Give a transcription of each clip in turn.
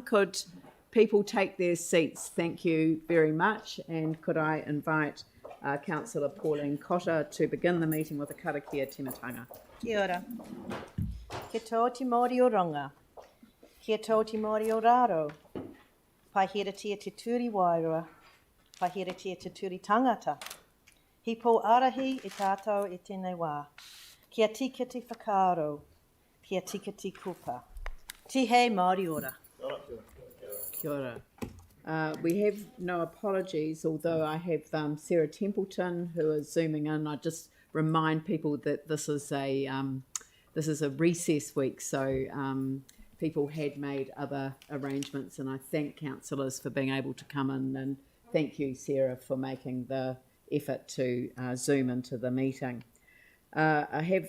Could people take their seats? Thank you very much. And could I invite Councillor Pauline Cotter to begin the meeting with a karakia timatanga. Kia ora. Kia tō te Māori o Ronga. Kia tō te Māori o Raro. Paihiratia te turi wairua. Paihiratia te turi tangata. Hipo arahi e tātou e tēnei wā. Kia tika te whakaaro. Kia tika te kupa. Tihei Māori ora. Kia ora. We have no apologies, although I have Sarah Templeton who is zooming in. I just remind people that this is a recess week, so people had made other arrangements, and I thank councillors for being able to come in, and thank you, Sarah, for making the effort to zoom into the meeting. I have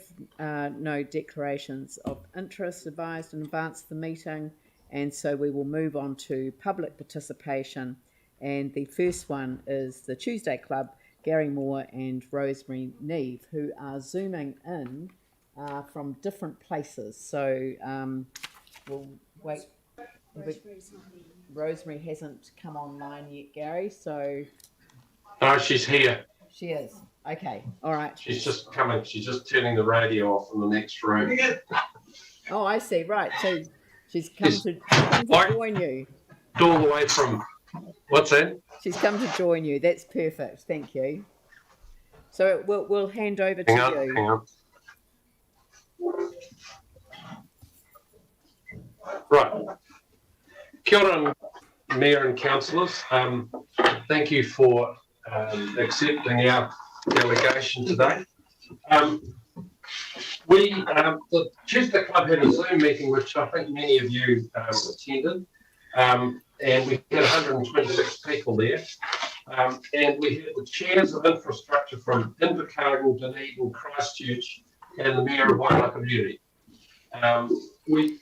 no declarations of interest advised in advance of the meeting, and so we will move on to public participation. And the first one is the Tuesday Club, Gary Moore and Rosemary Neve, who are zooming in from different places. So we'll wait. Rosemary hasn't come online yet, Gary, so... No, she's here. She is. Okay, all right. She's just coming. She's just turning the radio off in the next room. Oh, I see. Right. So she's come to join you. All the way from... What's that? She's come to join you. That's perfect. Thank you. So we'll hand over to you. Hang on. Right. Kia ora, Mayor and Councillors. Thank you for accepting our delegation today. The Tuesday Club had a Zoom meeting, which I think many of you attended, and we had 126 people there. And we had the chairs of infrastructure from Invercargill, Dunedin, Christchurch, and the Mayor of Wairakamuri. We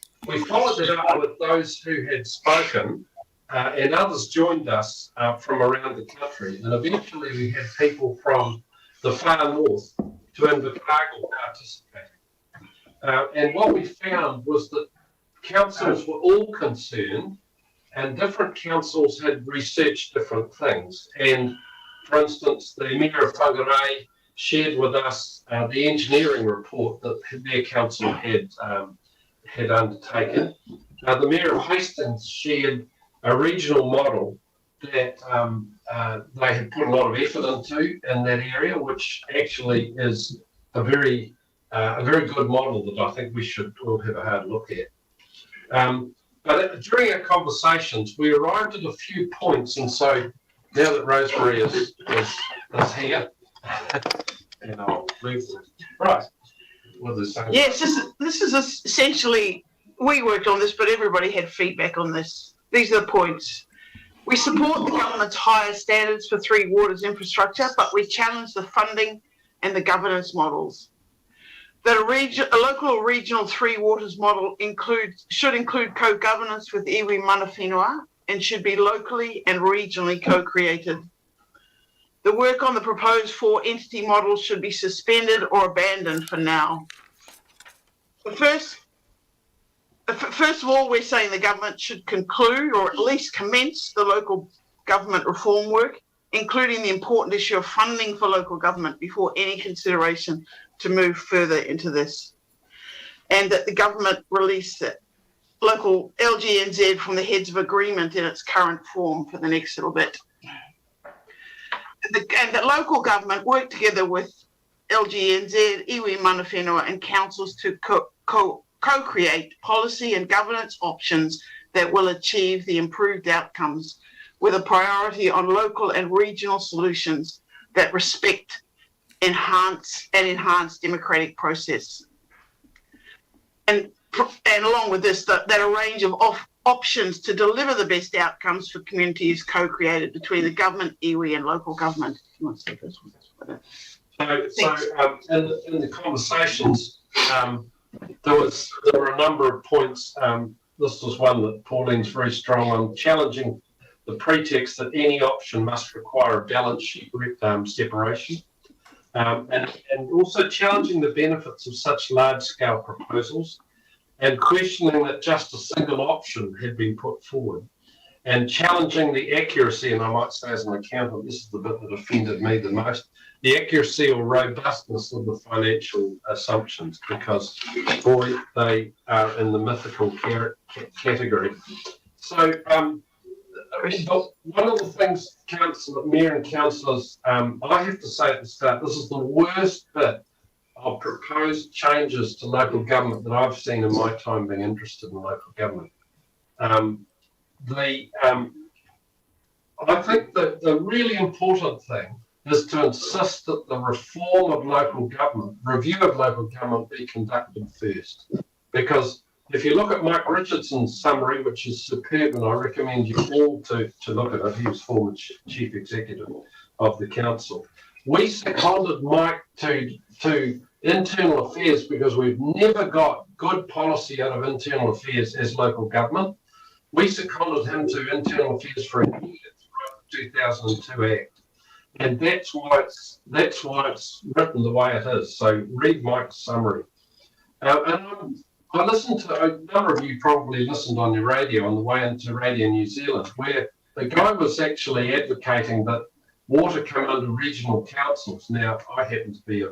followed it up with those who had spoken, and others joined us from around the country. And eventually we had people from the far north to Invercargill participate. And what we found was that councils were all concerned, and different councils had researched different things. And for instance, the Mayor of Whangarei shared with us the engineering report that their council had undertaken. The Mayor of Hastings shared a regional model that they had put a lot of effort into in that area, which actually is a very good model that I think we should all have a hard look at. But during our conversations, we arrived at a few points, and so now that Rosemary is here, and I'll move this. Right. Yes, this is essentially, we worked on this, but everybody had feedback on this. These are the points. We support the government's higher standards for Three Waters infrastructure, but we challenge the funding and the governance models. That a local or regional Three Waters model should include co-governance with iwi mana whenua and should be locally and regionally co-created. The work on the proposed 4-entity model should be suspended or abandoned for now. But first of all, we're saying the government should conclude or at least commence the local government reform work, including the important issue of funding for local government before any consideration to move further into this. And that the government release the local LGNZ from the heads of agreement in its current form for the next little bit. And that local government work together with LGNZ, iwi mana whenua and councils to co-create policy and governance options that will achieve the improved outcomes with a priority on local and regional solutions that respect, enhance democratic process. And along with this, that a range of options to deliver the best outcomes for communities co-created between the government, iwi and local government. You want to say this one? So in the conversations, there were a number of points. This was one that Pauline's very strong on, challenging the pretext that any option must require a balance sheet separation, and also challenging the benefits of such large-scale proposals, and questioning that just a single option had been put forward, and challenging the accuracy, and I might say as an accountant, this is the bit that offended me the most, the accuracy or robustness of the financial assumptions, because, boy, they are in the mythical category. So, one of the things, Mayor and councillors, I have to say at the start, this is the worst bit of proposed changes to local government that I've seen in my time being interested in local government. I think that the really important thing is to insist that the reform of local government, review of local government, be conducted first. Because if you look at Mike Richardson's summary, which is superb, and I recommend you all to look at it, he was former chief executive of the council. We seconded Mike to internal affairs because we've never got good policy out of internal affairs as local government. We seconded him to internal affairs for a year throughout the 2002 Act. And that's why it's written the way it is. So read Mike's summary. I listened to, a number of you probably listened on your radio on the way into Radio New Zealand, where the guy was actually advocating that water come under regional councils. Now, I happen to be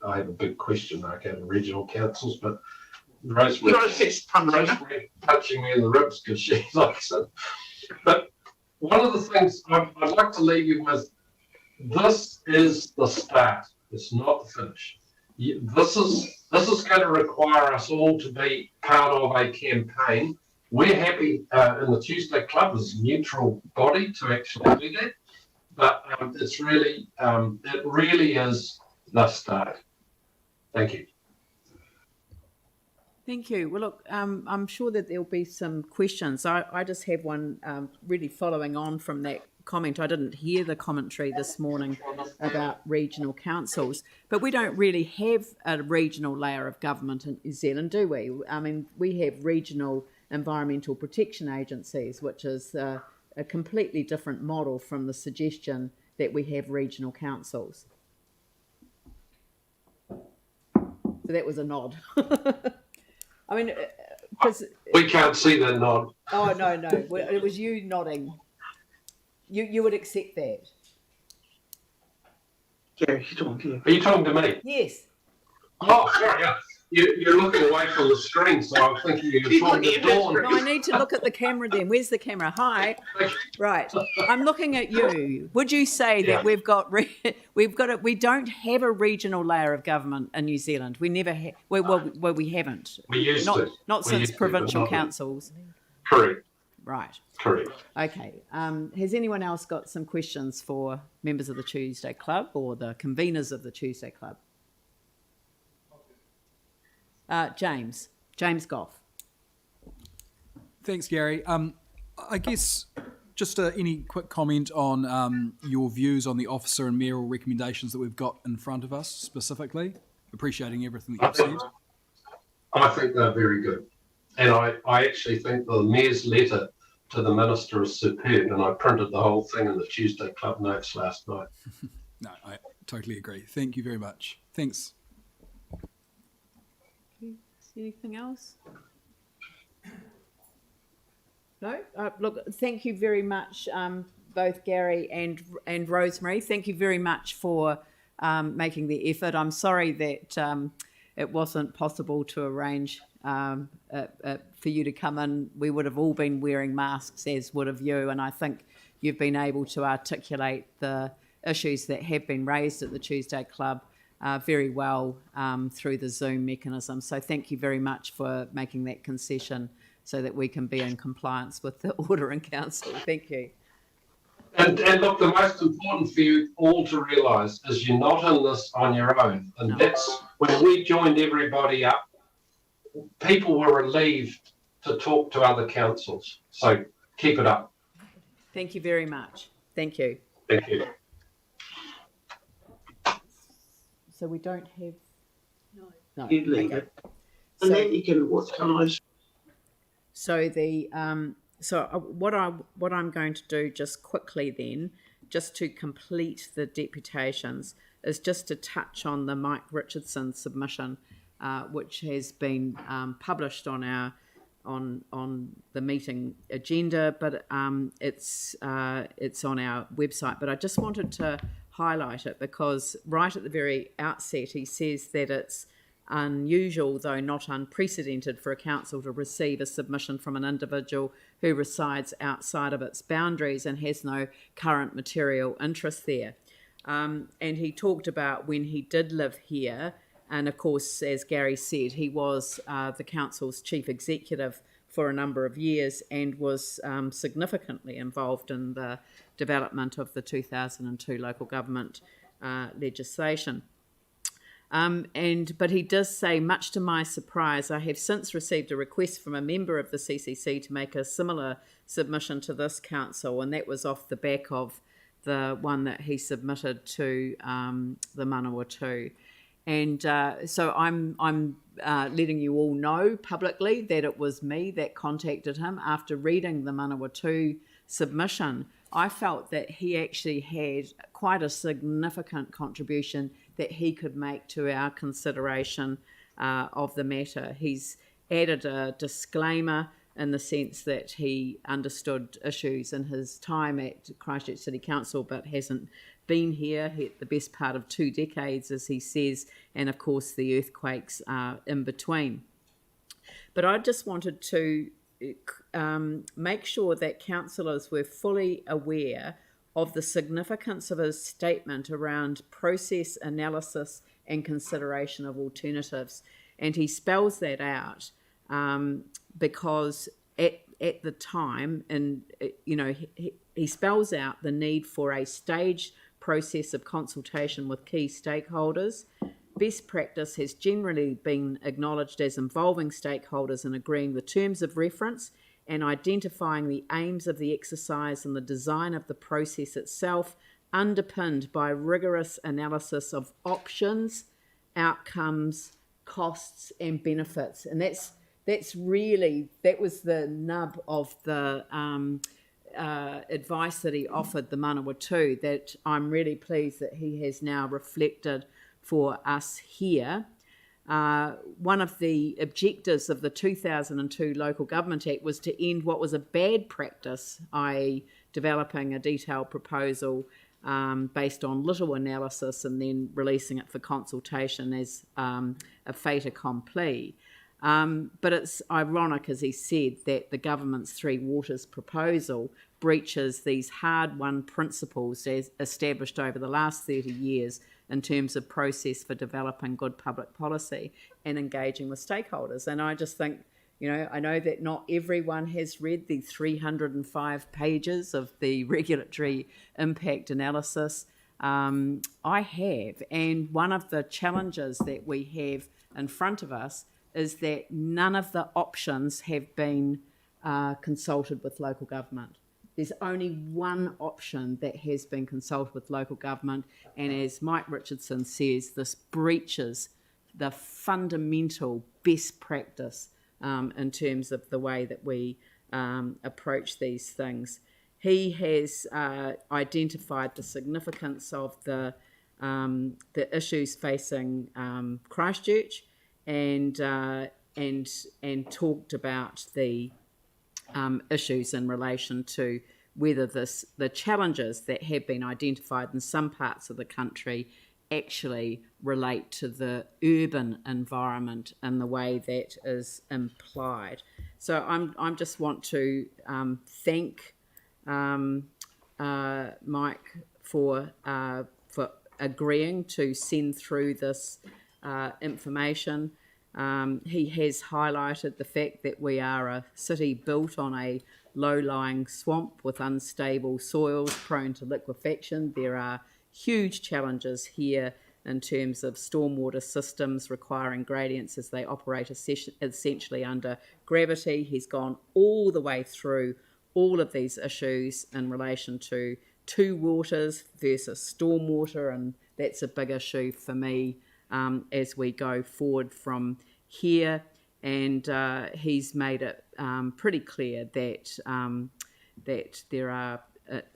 I have a big question mark over regional councils, but Rosemary touching me in the ribs because she likes it. But one of the things I'd like to leave you with, this is the start. It's not the finish. This is going to require us all to be part of a campaign. We're happy in the Tuesday Club as a neutral body to actually do that, but it really is the start. Thank you. Thank you. Well, look, I'm sure that there'll be some questions. I just have one really following on from that comment. I didn't hear the commentary this morning about regional councils, but we don't really have a regional layer of government in New Zealand, do we? I mean, we have regional environmental protection agencies, which is a completely different model from the suggestion that we have regional councils. So that was a nod. I mean, because we can't see the nod. Oh no, it was you nodding. You would accept that? Yeah, you're talking to you. Are you talking to me? Yes. Oh, sorry. Yeah. You're looking away from the screen, so I'm thinking you're talking to Dawn. No, I need to look at the camera then. Where's the camera? Hi. Right. I'm looking at you. Would you say that we don't have a regional layer of government in New Zealand? We never have. Well, we haven't. We used to. Not since provincial councils. Correct. Right. Correct. Okay. Has anyone else got some questions for members of the Tuesday Club or the conveners of the Tuesday Club? James Goff. Thanks, Gary. I guess just any quick comment on your views on the officer and mayoral recommendations that we've got in front of us specifically, appreciating everything that you've said. I think they're very good. And I actually think the mayor's letter to the minister is superb, and I printed the whole thing in the Tuesday Club notes last night. No, I totally agree. Thank you very much. Thanks. Anything else? No? Look, thank you very much, both Gary and Rosemary. Thank you very much for making the effort. I'm sorry that it wasn't possible to arrange for you to come in. We would have all been wearing masks, as would have you, and I think you've been able to articulate the issues that have been raised at the Tuesday Club very well through the Zoom mechanism. So thank you very much for making that concession so that we can be in compliance with the order in council. Thank you. And look, the most important for you all to realise is you're not in this on your own. And that's when we joined everybody up, people were relieved to talk to other councils. So keep it up. Thank you very much. Thank you. Thank you. So we don't have... No. You leave it. And then you can organise. So what I'm going to do just quickly then, just to complete the deputations, is just to touch on the Mike Richardson submission which has been published on our on the meeting agenda, but it's on our website. But I just wanted to highlight it because right at the very outset he says that it's unusual, though not unprecedented, for a council to receive a submission from an individual who resides outside of its boundaries and has no current material interest there. And he talked about when he did live here, and of course, as Gary said, he was the council's chief executive for a number of years and was significantly involved in the development of the 2002 local government legislation. But he does say, much to my surprise, I have since received a request from a member of the CCC to make a similar submission to this council, and that was off the back of the one that he submitted to the Manawatu. And so I'm letting you all know publicly that it was me that contacted him. After reading the Manawatu submission, I felt that he actually had quite a significant contribution that he could make to our consideration of the matter. He's added a disclaimer in the sense that he understood issues in his time at Christchurch City Council but hasn't been here the best part of 2 decades, as he says, and of course the earthquakes in between. But I just wanted to make sure that councillors were fully aware of the significance of his statement around process analysis and consideration of alternatives. And he spells that out because at the time, and he spells out the need for a staged process of consultation with key stakeholders. Best practice has generally been acknowledged as involving stakeholders in agreeing the terms of reference and identifying the aims of the exercise and the design of the process itself, underpinned by rigorous analysis of options, outcomes, costs and benefits. And that was the nub of the advice that he offered the Manawatu, that I'm really pleased that he has now reflected for us here. One of the objectives of the 2002 Local Government Act was to end what was a bad practice, i.e. developing a detailed proposal based on little analysis and then releasing it for consultation as a fait accompli. But it's ironic, as he said, that the government's Three Waters proposal breaches these hard-won principles as established over the last 30 years in terms of process for developing good public policy and engaging with stakeholders. And I just think, I know that not everyone has read the 305 pages of the regulatory impact analysis. I have, and one of the challenges that we have in front of us is that none of the options have been consulted with local government. There's only one option that has been consulted with local government, and as Mike Richardson says, this breaches the fundamental best practice in terms of the way that we approach these things. He has identified the significance of the issues facing Christchurch, and talked about the issues in relation to whether the challenges that have been identified in some parts of the country actually relate to the urban environment in the way that is implied. So I'm just want to thank Mike for agreeing to send through this information. He has highlighted the fact that we are a city built on a low-lying swamp with unstable soils prone to liquefaction. There are huge challenges here in terms of stormwater systems requiring gradients as they operate essentially under gravity. He's gone all the way through all of these issues in relation to two waters versus stormwater, and that's a big issue for me as we go forward from here. And he's made it pretty clear that there are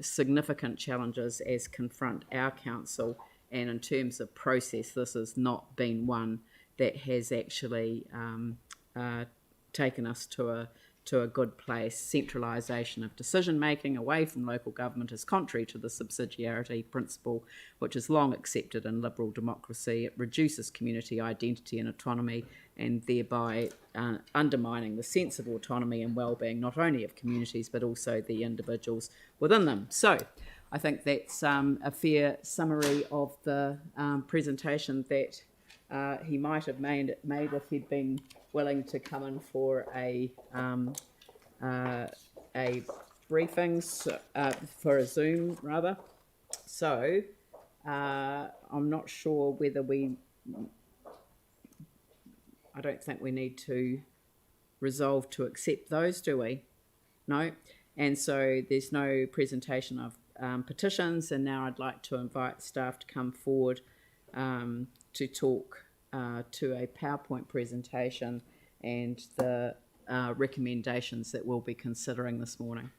significant challenges as confront our council, and in terms of process, this has not been one that has actually taken us to a good place. Centralisation of decision making away from local government is contrary to the subsidiarity principle, which is long accepted in liberal democracy. It reduces community identity and autonomy, and thereby undermining the sense of autonomy and well-being not only of communities but also the individuals within them. So I think that's a fair summary of the presentation that he might have made if he'd been willing to come in for a briefing, for a Zoom rather. So I'm not sure whether I don't think we need to resolve to accept those, do we? No. And so there's no presentation of petitions, and now I'd like to invite staff to come forward to talk to a PowerPoint presentation and the recommendations that we'll be considering this morning.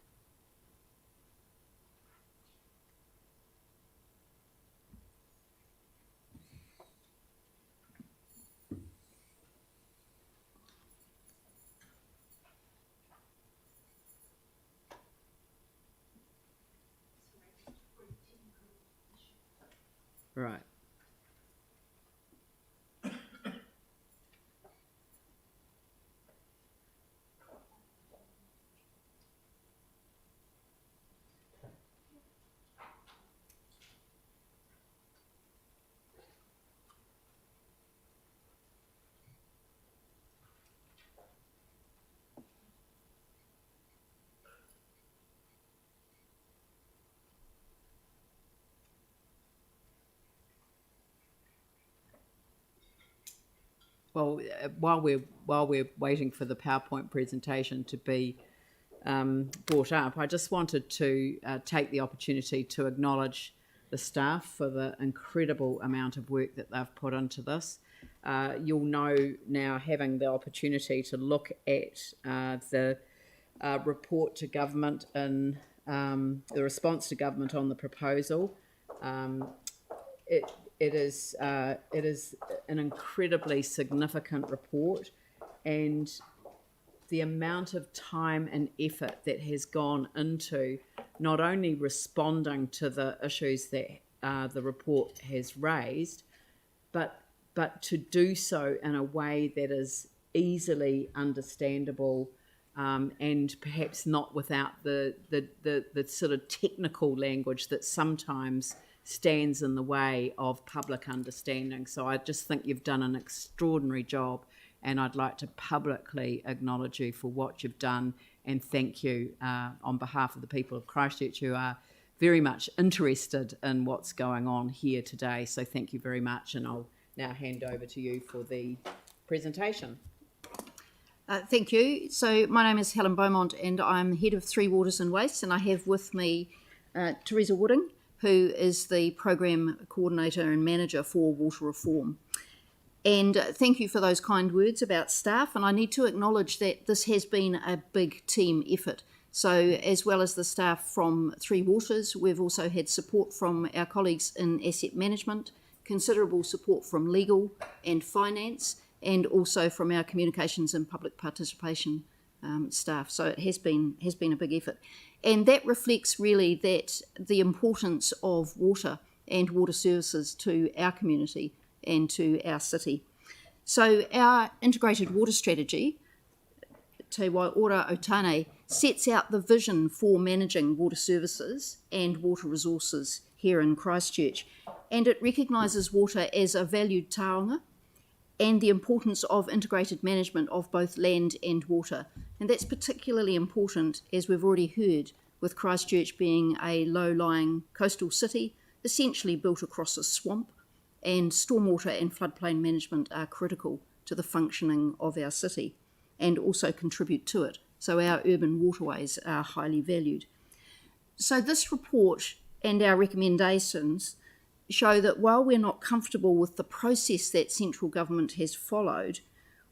Right. Well, while we're waiting for the PowerPoint presentation to be brought up, I just wanted to take the opportunity to acknowledge the staff for the incredible amount of work that they've put into this. You'll know now, having the opportunity to look at the report to government and the response to government on the proposal. It is an incredibly significant report, and the amount of time and effort that has gone into not only responding to the issues that the report has raised, but to do so in a way that is easily understandable, and perhaps not without the sort of technical language that sometimes stands in the way of public understanding. So I just think you've done an extraordinary job, and I'd like to publicly acknowledge you for what you've done and thank you on behalf of the people of Christchurch who are very much interested in what's going on here today. So thank you very much, and I'll now hand over to you for the presentation. Thank you. So my name is Helen Beaumont and I'm Head of Three Waters and Waste, and I have with me Teresa Wooding, who is the Program Coordinator and Manager for Water Reform. And thank you for those kind words about staff, and I need to acknowledge that this has been a big team effort. So as well as the staff from Three Waters, we've also had support from our colleagues in asset management, considerable support from legal and finance, and also from our communications and public participation staff. So it has been a big effort. And that reflects really that the importance of water and water services to our community and to our city. So our integrated water strategy, Te Waiora Otane, sets out the vision for managing water services and water resources here in Christchurch. And it recognises water as a valued taonga and the importance of integrated management of both land and water. And that's particularly important, as we've already heard, with Christchurch being a low-lying coastal city, essentially built across a swamp, and stormwater and floodplain management are critical to the functioning of our city and also contribute to it. So our urban waterways are highly valued. So this report and our recommendations show that while we're not comfortable with the process that central government has followed,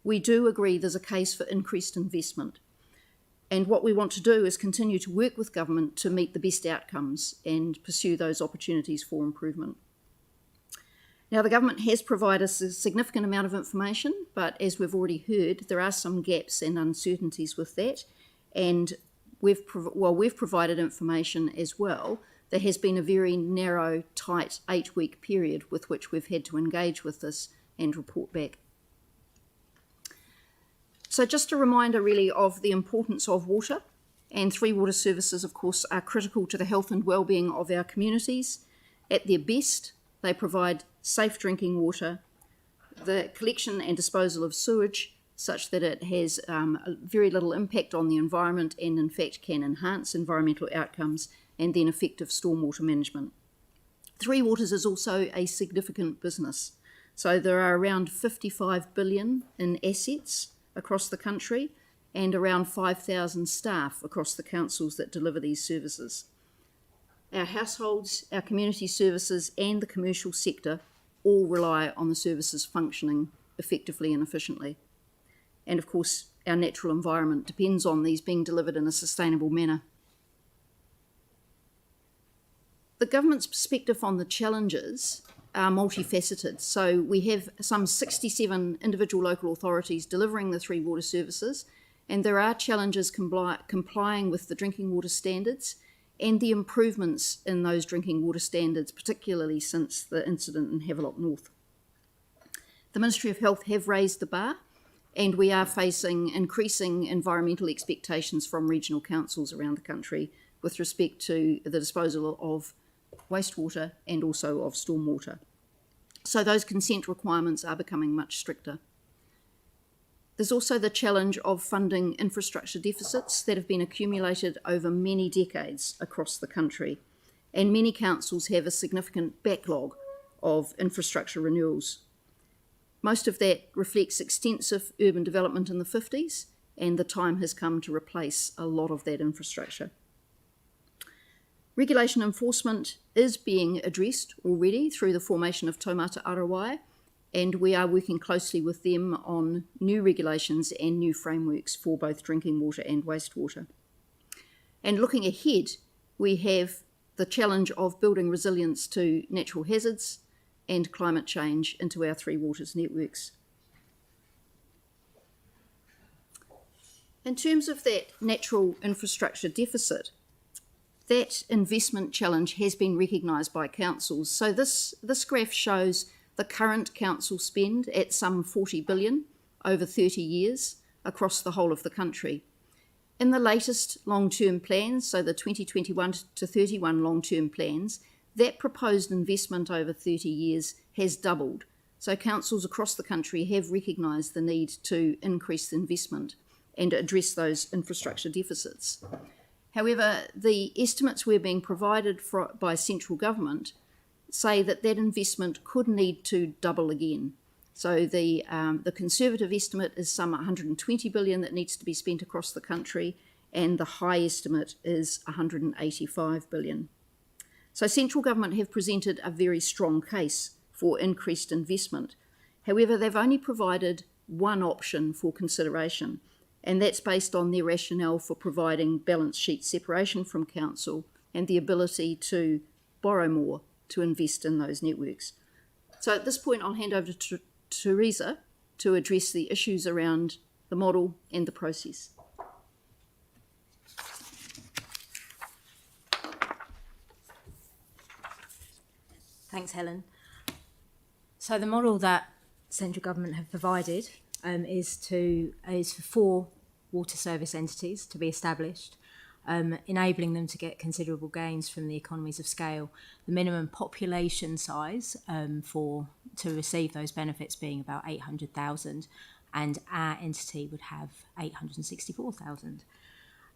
we do agree there's a case for increased investment. And what we want to do is continue to work with government to meet the best outcomes and pursue those opportunities for improvement. Now, the government has provided us a significant amount of information, but as we've already heard, there are some gaps and uncertainties with that. And we've provided information as well. There has been a very narrow, tight 8-week period with which we've had to engage with this and report back. So just a reminder really of the importance of water, and Three Water services, of course, are critical to the health and well-being of our communities. At their best, they provide safe drinking water, the collection and disposal of sewage such that it has very little impact on the environment and in fact can enhance environmental outcomes, and then effective stormwater management. Three Waters is also a significant business. So there are around 55 billion in assets across the country and around 5,000 staff across the councils that deliver these services. Our households, our community services and the commercial sector all rely on the services functioning effectively and efficiently. And of course, our natural environment depends on these being delivered in a sustainable manner. The government's perspective on the challenges are multifaceted. So we have some 67 individual local authorities delivering the Three Water services, and there are challenges complying with the drinking water standards and the improvements in those drinking water standards, particularly since the incident in Havelock North. The Ministry of Health have raised the bar, and we are facing increasing environmental expectations from regional councils around the country with respect to the disposal of wastewater and also of stormwater. So those consent requirements are becoming much stricter. There's also the challenge of funding infrastructure deficits that have been accumulated over many decades across the country, and many councils have a significant backlog of infrastructure renewals. Most of that reflects extensive urban development in the 50s, and the time has come to replace a lot of that infrastructure. Regulation enforcement is being addressed already through the formation of Taumata Arawai, and we are working closely with them on new regulations and new frameworks for both drinking water and wastewater. And looking ahead, we have the challenge of building resilience to natural hazards and climate change into our Three Waters networks. In terms of that natural infrastructure deficit, that investment challenge has been recognised by councils. So this graph shows the current council spend at some 40 billion over 30 years across the whole of the country. In the latest long-term plans, so the 2021 to 31 long-term plans, that proposed investment over 30 years has doubled. So councils across the country have recognised the need to increase investment and address those infrastructure deficits. However, the estimates we're being provided by central government say that that investment could need to double again. So the conservative estimate is some 120 billion that needs to be spent across the country, and the high estimate is 185 billion. So central government have presented a very strong case for increased investment. However, they've only provided one option for consideration, and that's based on their rationale for providing balance sheet separation from council and the ability to borrow more to invest in those networks. So at this point, I'll hand over to Teresa to address the issues around the model and the process. Thanks, Helen. So the model that central government have provided is for 4 water service entities to be established, enabling them to get considerable gains from the economies of scale. The minimum population size to receive those benefits being about 800,000, and our entity would have 864,000.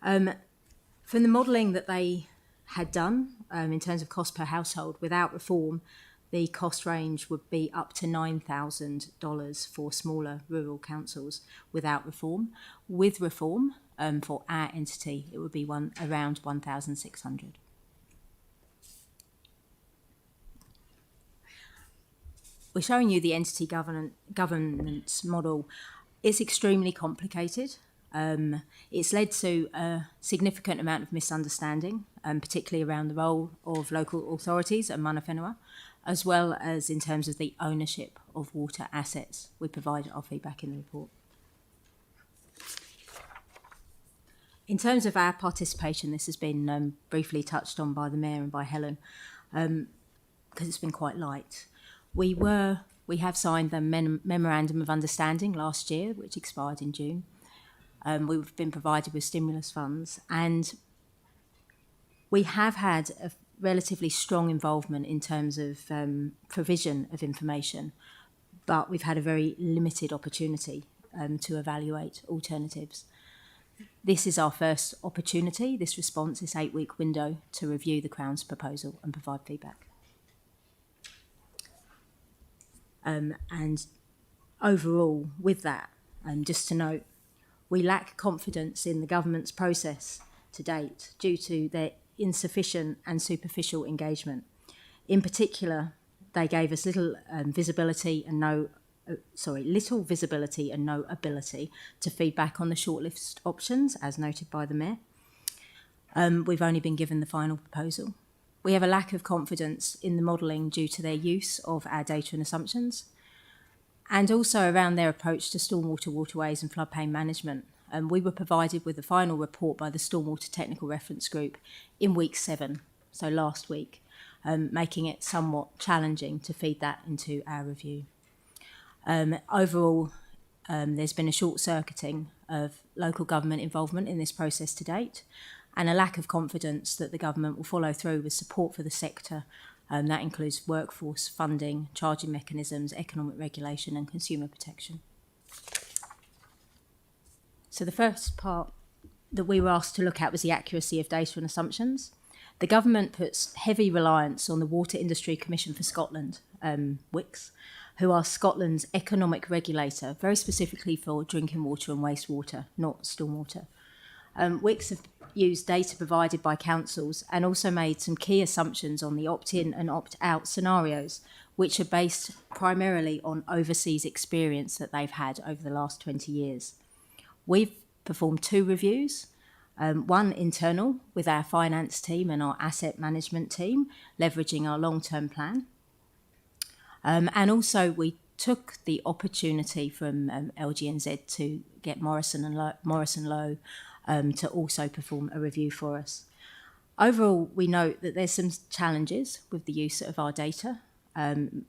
From the modelling that they had done in terms of cost per household, without reform, the cost range would be up to $9,000 for smaller rural councils without reform. With reform, for our entity, it would be around 1,600. We're showing you the entity governance model. It's extremely complicated. It's led to a significant amount of misunderstanding, particularly around the role of local authorities and mana whenua. as well as in terms of the ownership of water assets. We provide our feedback in the report. In terms of our participation, this has been briefly touched on by the Mayor and by Helen, because it's been quite light. We have signed the Memorandum of Understanding last year, which expired in June. We've been provided with stimulus funds, and we have had a relatively strong involvement in terms of provision of information, but we've had a very limited opportunity to evaluate alternatives. This is our first opportunity, this response, this 8-week window, to review the Crown's proposal and provide feedback. And overall, with that, just to note, we lack confidence in the government's process to date due to their insufficient and superficial engagement. In particular, they gave us little visibility and no ability to feedback on the shortlist options, as noted by the Mayor. We've only been given the final proposal. We have a lack of confidence in the modelling due to their use of our data and assumptions, and also around their approach to stormwater, waterways and floodplain management. We were provided with the final report by the Stormwater Technical Reference Group in week 7, so last week, making it somewhat challenging to feed that into our review. Overall, there's been a short-circuiting of local government involvement in this process to date, and a lack of confidence that the government will follow through with support for the sector. That includes workforce funding, charging mechanisms, economic regulation and consumer protection. So the first part that we were asked to look at was the accuracy of data and assumptions. The government puts heavy reliance on the Water Industry Commission for Scotland, WICS, who are Scotland's economic regulator, very specifically for drinking water and wastewater, not stormwater. WICS have used data provided by councils and also made some key assumptions on the opt-in and opt-out scenarios, which are based primarily on overseas experience that they've had over the last 20 years. We've performed 2 reviews, one internal with our finance team and our asset management team, leveraging our long-term plan. And also we took the opportunity from LGNZ to get Morrison Lowe to also perform a review for us. Overall, we note that there's some challenges with the use of our data,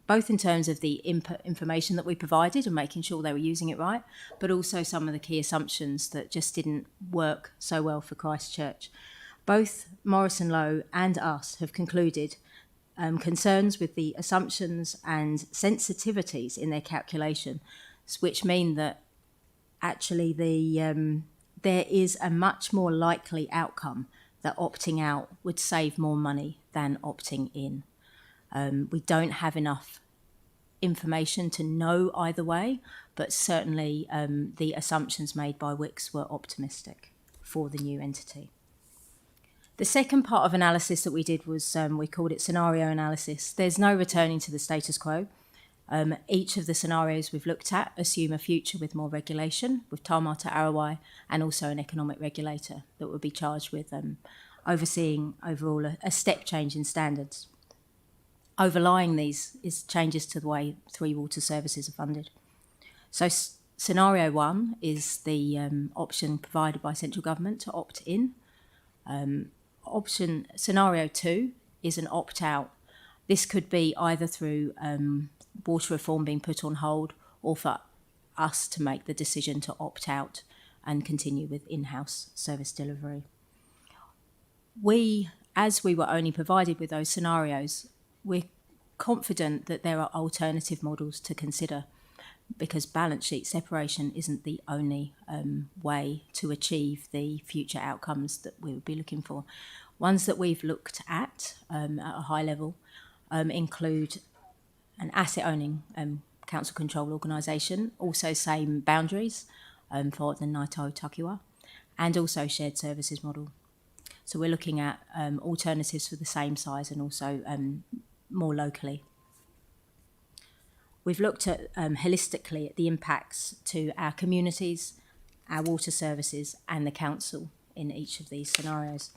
both in terms of the input information that we provided and making sure they were using it right, but also some of the key assumptions that just didn't work so well for Christchurch. Both Morrison Lowe and us have concluded concerns with the assumptions and sensitivities in their calculation, which mean that actually there is a much more likely outcome that opting out would save more money than opting in. We don't have enough information to know either way, but certainly the assumptions made by WICS were optimistic for the new entity. The second part of analysis that we did was, we called it scenario analysis. There's no returning to the status quo. Each of the scenarios we've looked at assume a future with more regulation, with Taumata Arawai, and also an economic regulator that would be charged with overseeing overall a step change in standards. Overlying these is changes to the way 3 water services are funded. So scenario 1 is the option provided by central government to opt in. Scenario 2 is an opt out. This could be either through water reform being put on hold, or for us to make the decision to opt out and continue with in-house service delivery. As we were only provided with those scenarios, we're confident that there are alternative models to consider, because balance sheet separation isn't the only way to achieve the future outcomes that we would be looking for. Ones that we've looked at a high level include an asset-owning council control organisation, also same boundaries for the Ngāi Takiwa, and also shared services model. So we're looking at alternatives for the same size and also more locally. We've looked at holistically at the impacts to our communities, our water services and the council in each of these scenarios.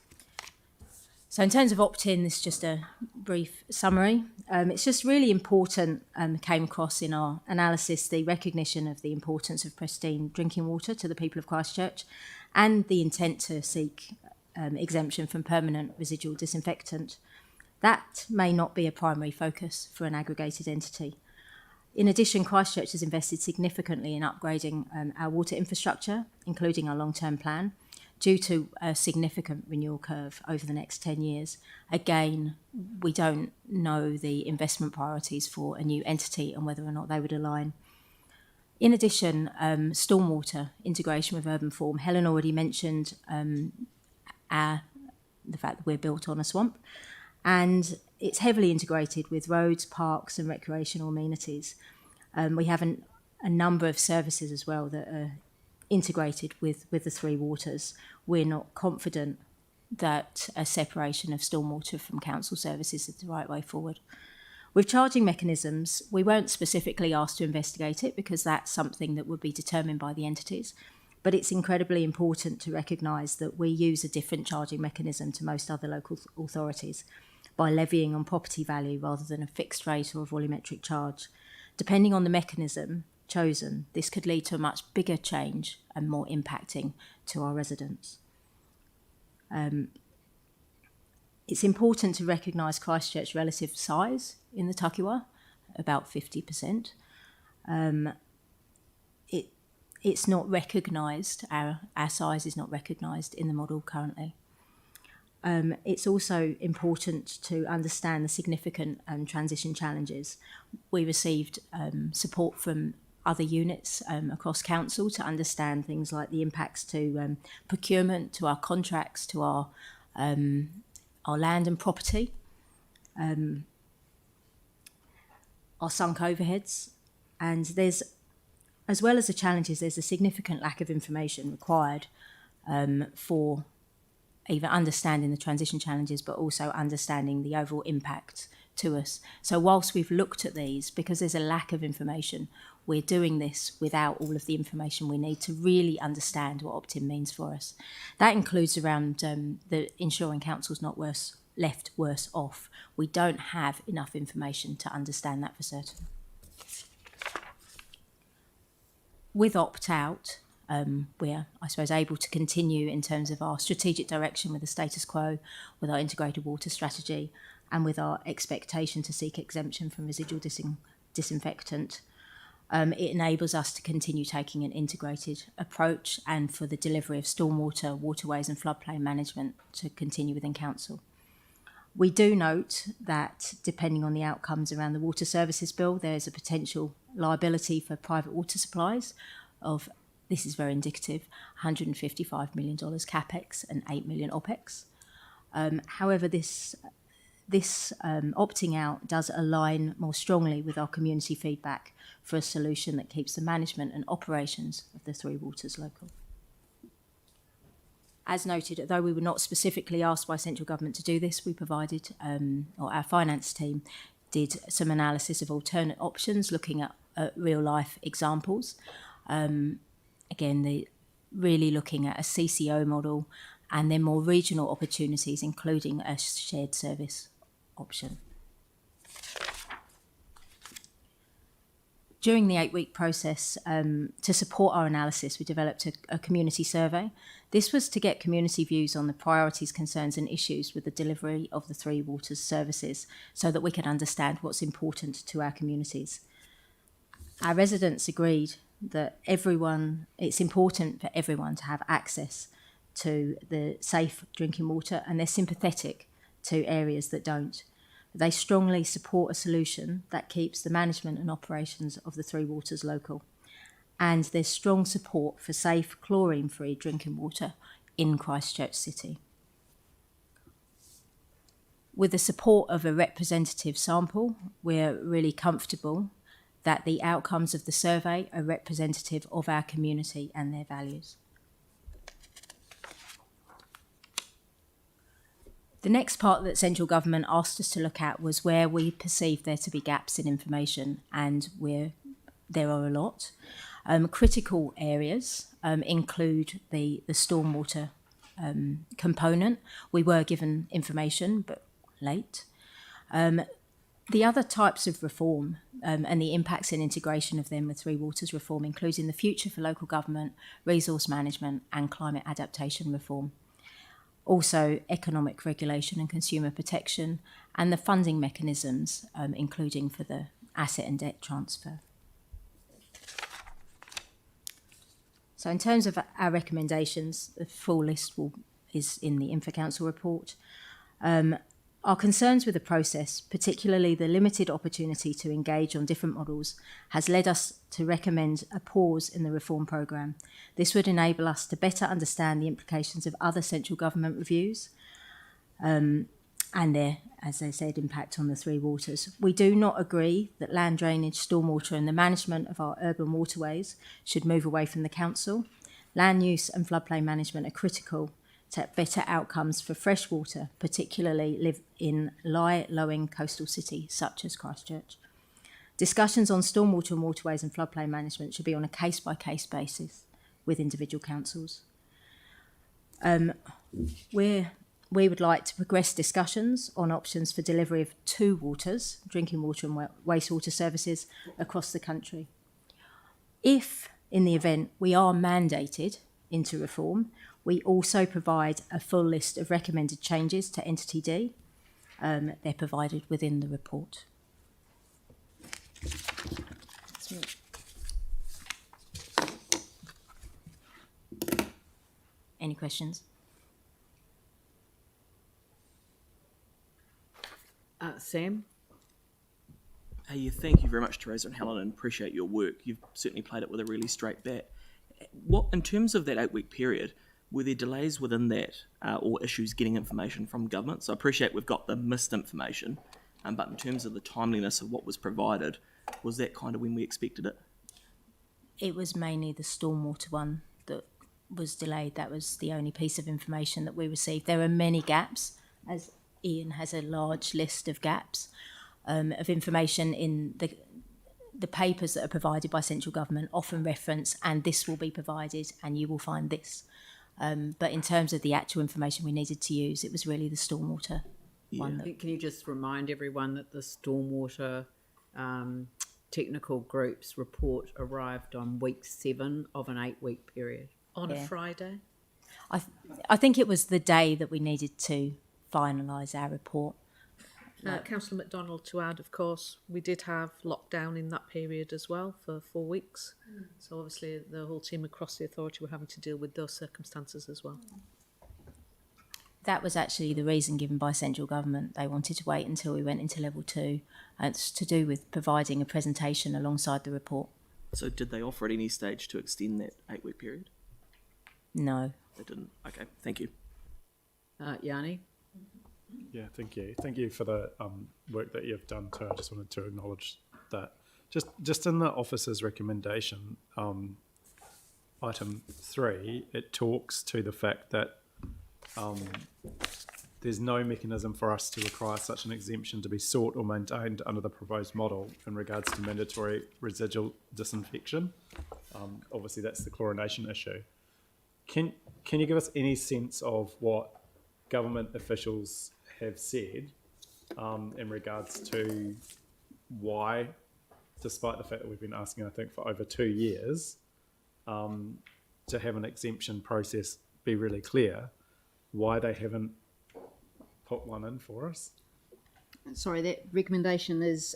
So in terms of opt-in, this is just a brief summary. It's just really important, came across in our analysis, the recognition of the importance of pristine drinking water to the people of Christchurch and the intent to seek exemption from permanent residual disinfectant. That may not be a primary focus for an aggregated entity. In addition, Christchurch has invested significantly in upgrading our water infrastructure, including our long-term plan, due to a significant renewal curve over the next 10 years. Again, we don't know the investment priorities for a new entity and whether or not they would align. In addition, stormwater integration with urban form. Helen already mentioned the fact that we're built on a swamp, and it's heavily integrated with roads, parks and recreational amenities. We have a number of services as well that are integrated with the three waters. We're not confident that a separation of stormwater from council services is the right way forward. With charging mechanisms, we weren't specifically asked to investigate it because that's something that would be determined by the entities, but it's incredibly important to recognise that we use a different charging mechanism to most other local authorities by levying on property value rather than a fixed rate or a volumetric charge. Depending on the mechanism chosen, this could lead to a much bigger change and more impacting to our residents. It's important to recognise Christchurch's relative size in the Takiwa, about 50%. It's not recognised, our size is not recognised in the model currently. It's also important to understand the significant transition challenges. We received support from other units across council to understand things like the impacts to procurement, to our contracts, to our land and property, our sunk overheads, and there's, as well as the challenges, there's a significant lack of information required for either understanding the transition challenges but also understanding the overall impact to us. So whilst we've looked at these, because there's a lack of information, we're doing this without all of the information we need to really understand what opt-in means for us. That includes around the ensuring council's not left worse off. We don't have enough information to understand that for certain. With opt-out, we're, I suppose, able to continue in terms of our strategic direction with the status quo, with our integrated water strategy, and with our expectation to seek exemption from residual disinfectant. It enables us to continue taking an integrated approach and for the delivery of stormwater, waterways and floodplain management to continue within council. We do note that depending on the outcomes around the Water Services Bill, there is a potential liability for private water supplies of, this is very indicative, $155 million capex and $8 million opex. However, this opting out does align more strongly with our community feedback for a solution that keeps the management and operations of the three waters local. As noted, although we were not specifically asked by central government to do this, we provided, or our finance team did some analysis of alternate options, looking at real life examples. Again, really looking at a CCO model and then more regional opportunities, including a shared service option. During the 8-week process, to support our analysis, we developed a community survey. This was to get community views on the priorities, concerns and issues with the delivery of the three waters services so that we could understand what's important to our communities. Our residents agreed that it's important for everyone to have access to the safe drinking water, and they're sympathetic to areas that don't. They strongly support a solution that keeps the management and operations of the three waters local. And there's strong support for safe, chlorine-free drinking water in Christchurch City. With the support of a representative sample, we're really comfortable that the outcomes of the survey are representative of our community and their values. The next part that central government asked us to look at was where we perceived there to be gaps in information, and there are a lot. Critical areas include the stormwater component. We were given information, but late. The other types of reform and the impacts and integration of them with Three Waters reform, including the future for local government, resource management and climate adaptation reform. Also economic regulation and consumer protection, and the funding mechanisms, including for the asset and debt transfer. So in terms of our recommendations, the full list is in the Info Council report. Our concerns with the process, particularly the limited opportunity to engage on different models, has led us to recommend a pause in the reform programme. This would enable us to better understand the implications of other central government reviews and their, as I said, impact on the Three Waters. We do not agree that land drainage, stormwater and the management of our urban waterways should move away from the council. Land use and floodplain management are critical to better outcomes for freshwater, particularly live in low-lying coastal cities such as Christchurch. Discussions on stormwater and waterways and floodplain management should be on a case-by-case basis with individual councils. We would like to progress discussions on options for delivery of two waters, drinking water and wastewater services across the country. If, in the event, we are mandated into reform, we also provide a full list of recommended changes to Entity D. They're provided within the report. Any questions? Sam? Hey, thank you very much, Teresa and Helen, and appreciate your work. You've certainly played it with a really straight bat. What, in terms of that 8-week period, were there delays within that or issues getting information from government? So I appreciate we've got the missed information, but in terms of the timeliness of what was provided, was that kind of when we expected it? It was mainly the stormwater one that was delayed. That was the only piece of information that we received. There are many gaps, as Ian has a large list of gaps of information in the papers that are provided by central government, often reference, and this will be provided and you will find this. But in terms of the actual information we needed to use, it was really the stormwater one. Can you just remind everyone that the stormwater technical group's report arrived on week 7 of an 8-week period? On a Friday? I think it was the day that we needed to finalise our report. Councillor MacDonald, to add, of course, we did have lockdown in that period as well for 4 weeks. So obviously the whole team across the authority were having to deal with those circumstances as well. That was actually the reason given by central government. They wanted to wait until we went into level 2. It's to do with providing a presentation alongside the report. So did they offer at any stage to extend that 8-week period? No. They didn't. Okay, thank you. Yanni? Yeah, thank you. Thank you for the work that you've done too. I just wanted to acknowledge that. Just in the officer's recommendation, item 3, it talks to the fact that there's no mechanism for us to require such an exemption to be sought or maintained under the proposed model in regards to mandatory residual disinfection. Obviously, that's the chlorination issue. Can you give us any sense of what government officials have said in regards to why, despite the fact that we've been asking, I think, for over 2 years, to have an exemption process be really clear, why they haven't put one in for us? Sorry, that recommendation is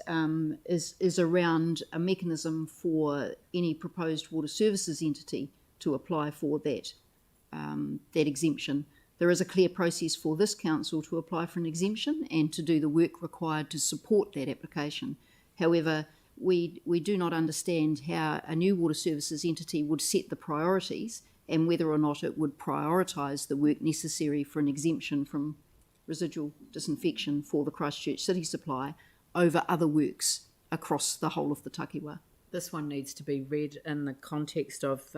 around a mechanism for any proposed water services entity to apply for that exemption. There is a clear process for this council to apply for an exemption and to do the work required to support that application. However, we do not understand how a new water services entity would set the priorities and whether or not it would prioritise the work necessary for an exemption from residual disinfection for the Christchurch city supply over other works across the whole of the takiwa. This one needs to be read in the context of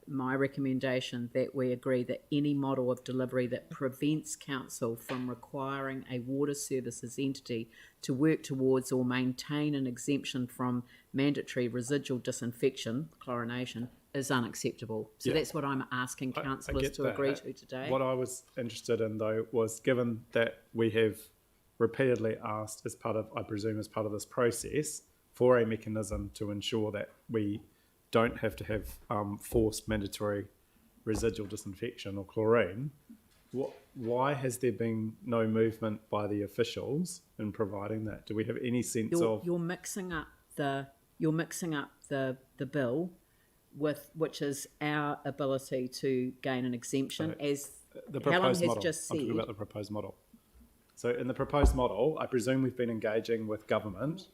my recommendation that we agree that any model of delivery that prevents council from requiring a water services entity to work towards or maintain an exemption from mandatory residual disinfection, chlorination, is unacceptable. So Yeah. that's what I'm asking I councillors get to agree that. to today. What I was interested in, though, was given that we have repeatedly asked as part of, I presume, as part of this process, for a mechanism to ensure that we don't have to have forced mandatory residual disinfection or chlorine, why has there been no movement by the officials in providing that? Do we have any sense of... You're mixing up the bill with which is our ability to gain an exemption, as the Helen proposed has model. just I'm talking said. about the proposed model. So in the proposed model, I presume we've been engaging with government,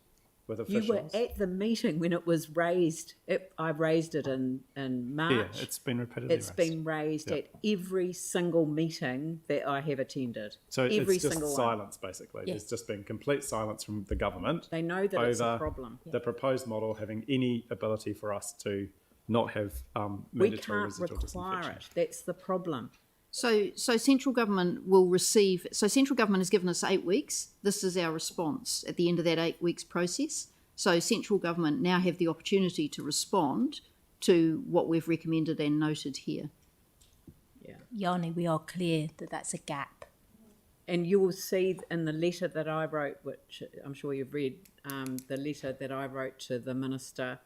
with You officials. were at the meeting when it was raised. I raised it in March. Yeah, it's been repeatedly It's raised. been raised at every single meeting that I have attended. So every it's just single one. silence, basically. Yeah. There's just been complete silence from the government. They know that it's a over problem. the proposed model having any ability for us to not have We mandatory can't residual require disinfection. it. That's the problem. So central government will receive. So central government has given us 8 weeks. This is our response at the end of that 8 weeks process. So central government now have the opportunity to respond to what we've recommended and noted here. Yanni, we are clear that that's a gap. And you will see in the letter that I wrote, which I'm sure you've read, the letter that I wrote to the minister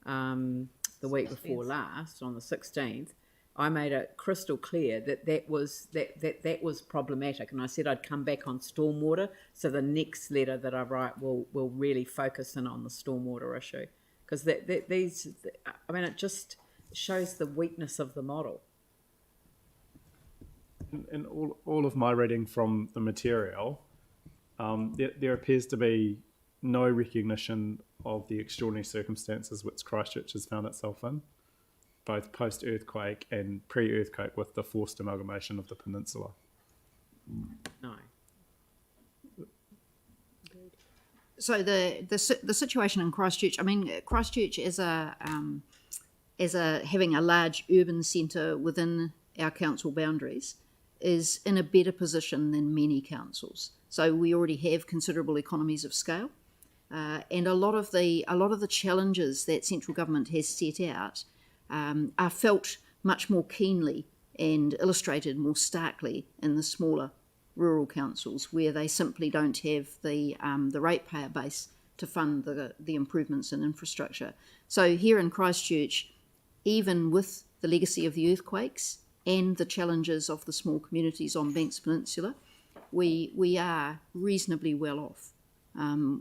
the week before last, on the 16th, I made it crystal clear that was problematic, and I said I'd come back on stormwater. So the next letter that I write will really focus in on the stormwater issue, because it just shows the weakness of the model. In all of my reading from the material, there appears to be no recognition of the extraordinary circumstances which Christchurch has found itself in, both post-earthquake and pre-earthquake, with the forced amalgamation of the peninsula. No. So the situation in Christchurch. I mean, Christchurch as a having a large urban centre within our council boundaries is in a better position than many councils. So we already have considerable economies of scale, and a lot of the challenges that central government has set out are felt much more keenly and illustrated more starkly in the smaller rural councils, where they simply don't have the ratepayer base to fund the improvements in infrastructure. So here in Christchurch, even with the legacy of the earthquakes and the challenges of the small communities on Banks Peninsula, we are reasonably well off.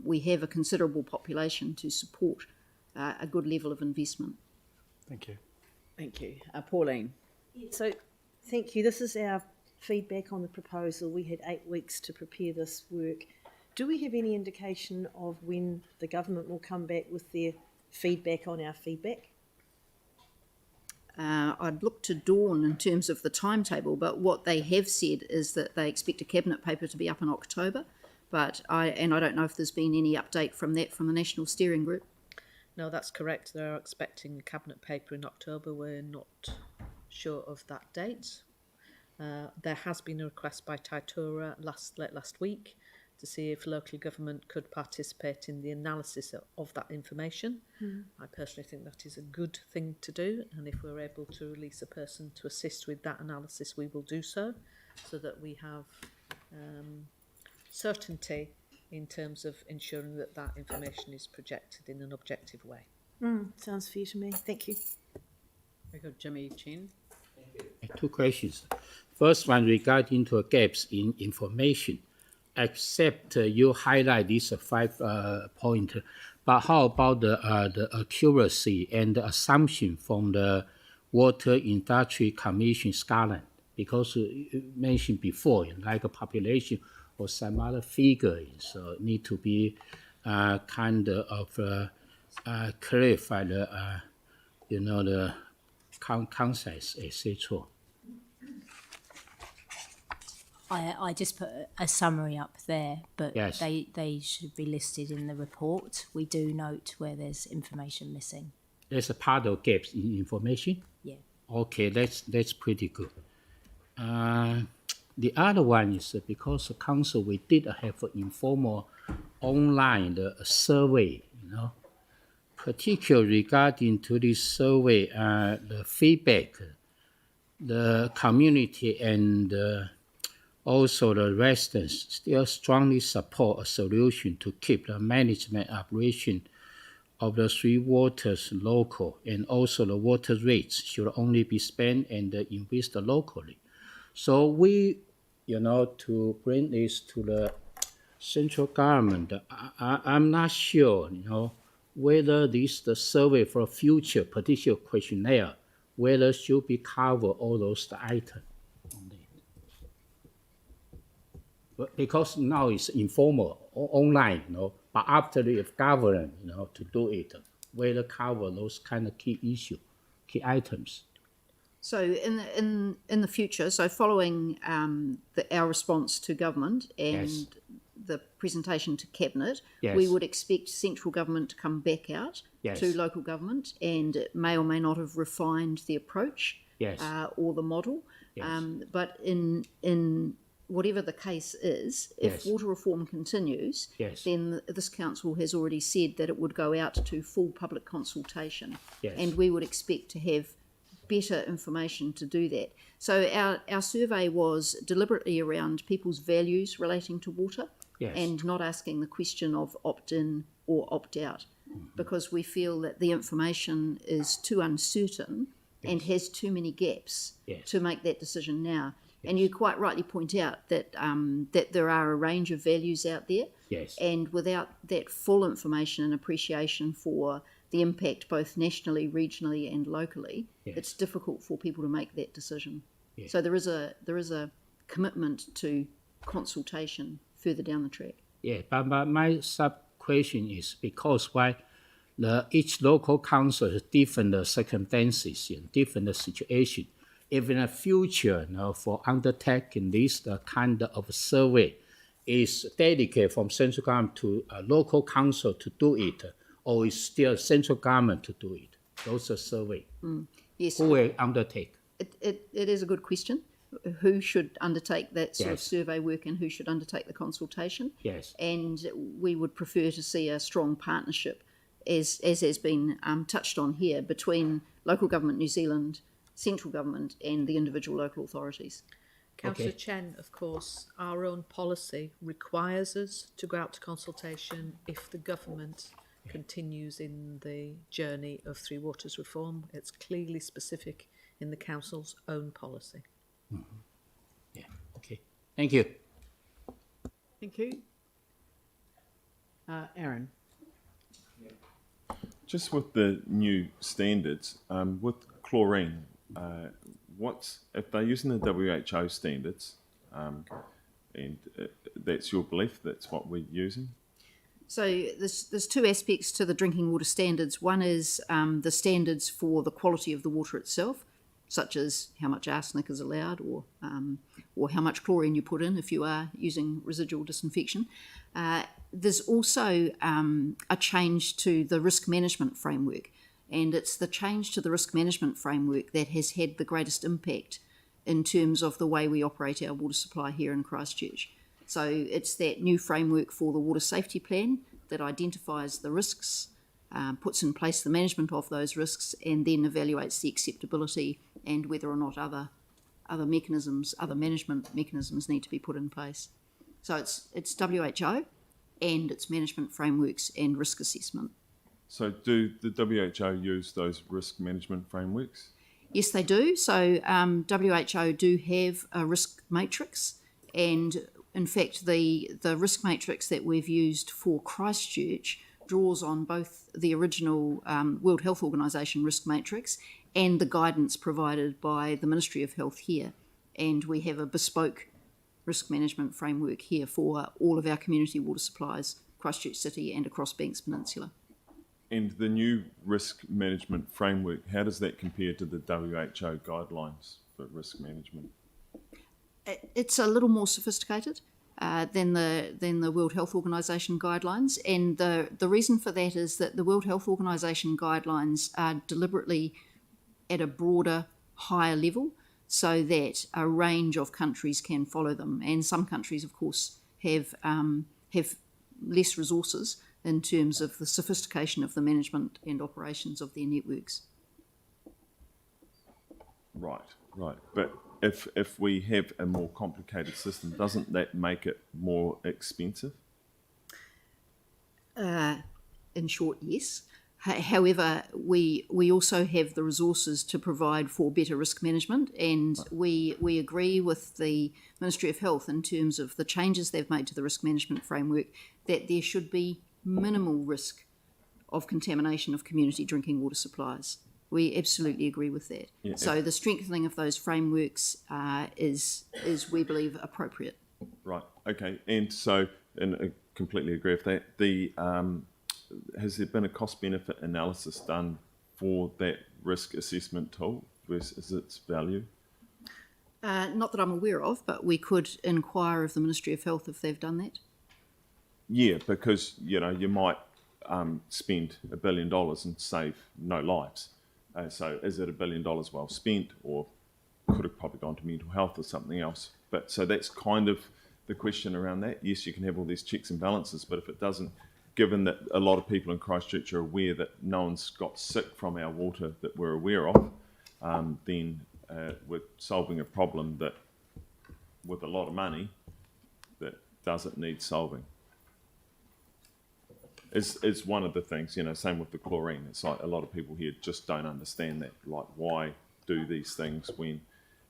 We have a considerable population to support a good level of investment. Thank you. Thank you. Pauline. So, thank you. This is our feedback on the proposal. We had 8 weeks to prepare this work. Do we have any indication of when the government will come back with their feedback on our feedback? I'd look to Dawn in terms of the timetable, but what they have said is that they expect a cabinet paper to be up in October. But I don't know if there's been any update from that from the National Steering Group. No, that's correct. They're expecting a cabinet paper in October. We're not sure of that date. There has been a request by Taitura last week to see if local government could participate in the analysis of that information. I personally think that is a good thing to do, and if we're able to release a person to assist with that analysis, we will do so that we have certainty in terms of ensuring that that information is projected in an objective way. Sounds fair to me. Thank you. Very good. Jimmy Chen. 2 questions. First one regarding to gaps in information. Except you highlight this 5 point, but how about the accuracy and the assumption from the Water Industry Commission Scotland? Because you mentioned before, like a population or some other figures need to be kind of clarify the the concepts, etc. I just put a summary up there, but Yes. they should be listed in the report. We do note where there's information missing. There's a part of gaps in information. Yeah. Okay, that's pretty good. The other one is because the council, we did have an informal online survey, particularly regarding to this survey, the feedback, the community and also the residents still strongly support a solution to keep the management operation of the three waters local, and also the water rates should only be spent and invested locally. So we, to bring this to the central government, I'm not sure, whether this the survey for future particular questionnaire, whether should be cover all those items. But because now it's informal, online, but after the government, to do it, whether cover those kind of key key items. So in the future, so following our response to government and Yes. the presentation to cabinet, Yes. we would expect central government to come back out Yes. to local government, and it may or may not have refined the approach Yes. or the model. Yes. But in whatever the case is, if Yes. water reform continues, Yes. then this council has already said that it would go out to full public consultation, Yes. and we would expect to have better information to do that. So our survey was deliberately around people's values relating to water, Yes. and not asking the question of opt-in or opt-out, because we feel that the information is too uncertain and has too many gaps Yes. to make that decision now. And you quite rightly point out that that there are a range of values out there, Yes. and without that full information and appreciation for the impact both nationally, regionally and locally, Yes. it's difficult for people to make that decision. Yes. So there is a commitment to consultation further down the track. Yeah, but my sub question is because why each local council has different circumstances and different situation. If in the future, for undertaking this kind of survey, is dedicated from central government to a local council to do it, or is still central government to do it? Those are survey. Yes, Who will undertake? it is a good question. Who should undertake that sort of Yes. survey work, and who should undertake the consultation? Yes. And we would prefer to see a strong partnership, as has been touched on here, between local government New Zealand, central government and the individual local authorities. Councillor Okay. Chen, of course, our own policy requires us to go out to consultation if the government continues in the journey of Three Waters reform. It's clearly specific in the council's own policy. Yeah. Okay. Thank you. Thank you. Aaron. Just with the new standards, with chlorine, if they're using the WHO standards, and that's your belief, that's what we're using? So there's two aspects to the drinking water standards. One is the standards for the quality of the water itself, such as how much arsenic is allowed, or how much chlorine you put in if you are using residual disinfection. There's also a change to the risk management framework, and it's the change to the risk management framework that has had the greatest impact in terms of the way we operate our water supply here in Christchurch. So it's that new framework for the water safety plan that identifies the risks, puts in place the management of those risks, and then evaluates the acceptability and whether or not other mechanisms, other management mechanisms need to be put in place. So it's WHO and its management frameworks and risk assessment. So do the WHO use those risk management frameworks? Yes, they do. So WHO do have a risk matrix, and in fact the risk matrix that we've used for Christchurch draws on both the original World Health Organization risk matrix and the guidance provided by the Ministry of Health here. And we have a bespoke risk management framework here for all of our community water supplies, Christchurch City and across Banks Peninsula. And the new risk management framework, how does that compare to the WHO guidelines for risk management? It's a little more sophisticated than the World Health Organization guidelines, and the reason for that is that the World Health Organization guidelines are deliberately at a broader, higher level, so that a range of countries can follow them. And some countries, of course, have less resources in terms of the sophistication of the management and operations of their networks. Right. But if we have a more complicated system, doesn't that make it more expensive? In short, yes. However, we also have the resources to provide for better risk management, and we agree with the Ministry of Health in terms of the changes they've made to the risk management framework, that there should be minimal risk of contamination of community drinking water supplies. We absolutely agree with that. Yeah. So the strengthening of those frameworks is we believe appropriate. Right. Okay. And so, and I completely agree with that. The has there been a cost-benefit analysis done for that risk assessment tool versus its value? Not that I'm aware of, but we could inquire of the Ministry of Health if they've done that. Yeah, because you might spend $1 billion and save no lives. So is it $1 billion well spent, or could have probably gone to mental health or something else? But so that's kind of the question around that. Yes, you can have all these checks and balances, but if it doesn't, given that a lot of people in Christchurch are aware that no one's got sick from our water that we're aware of, then we're solving a problem that, with a lot of money, that doesn't need solving. Is one of the things, same with the chlorine. It's like a lot of people here just don't understand that. Like, why do these things when,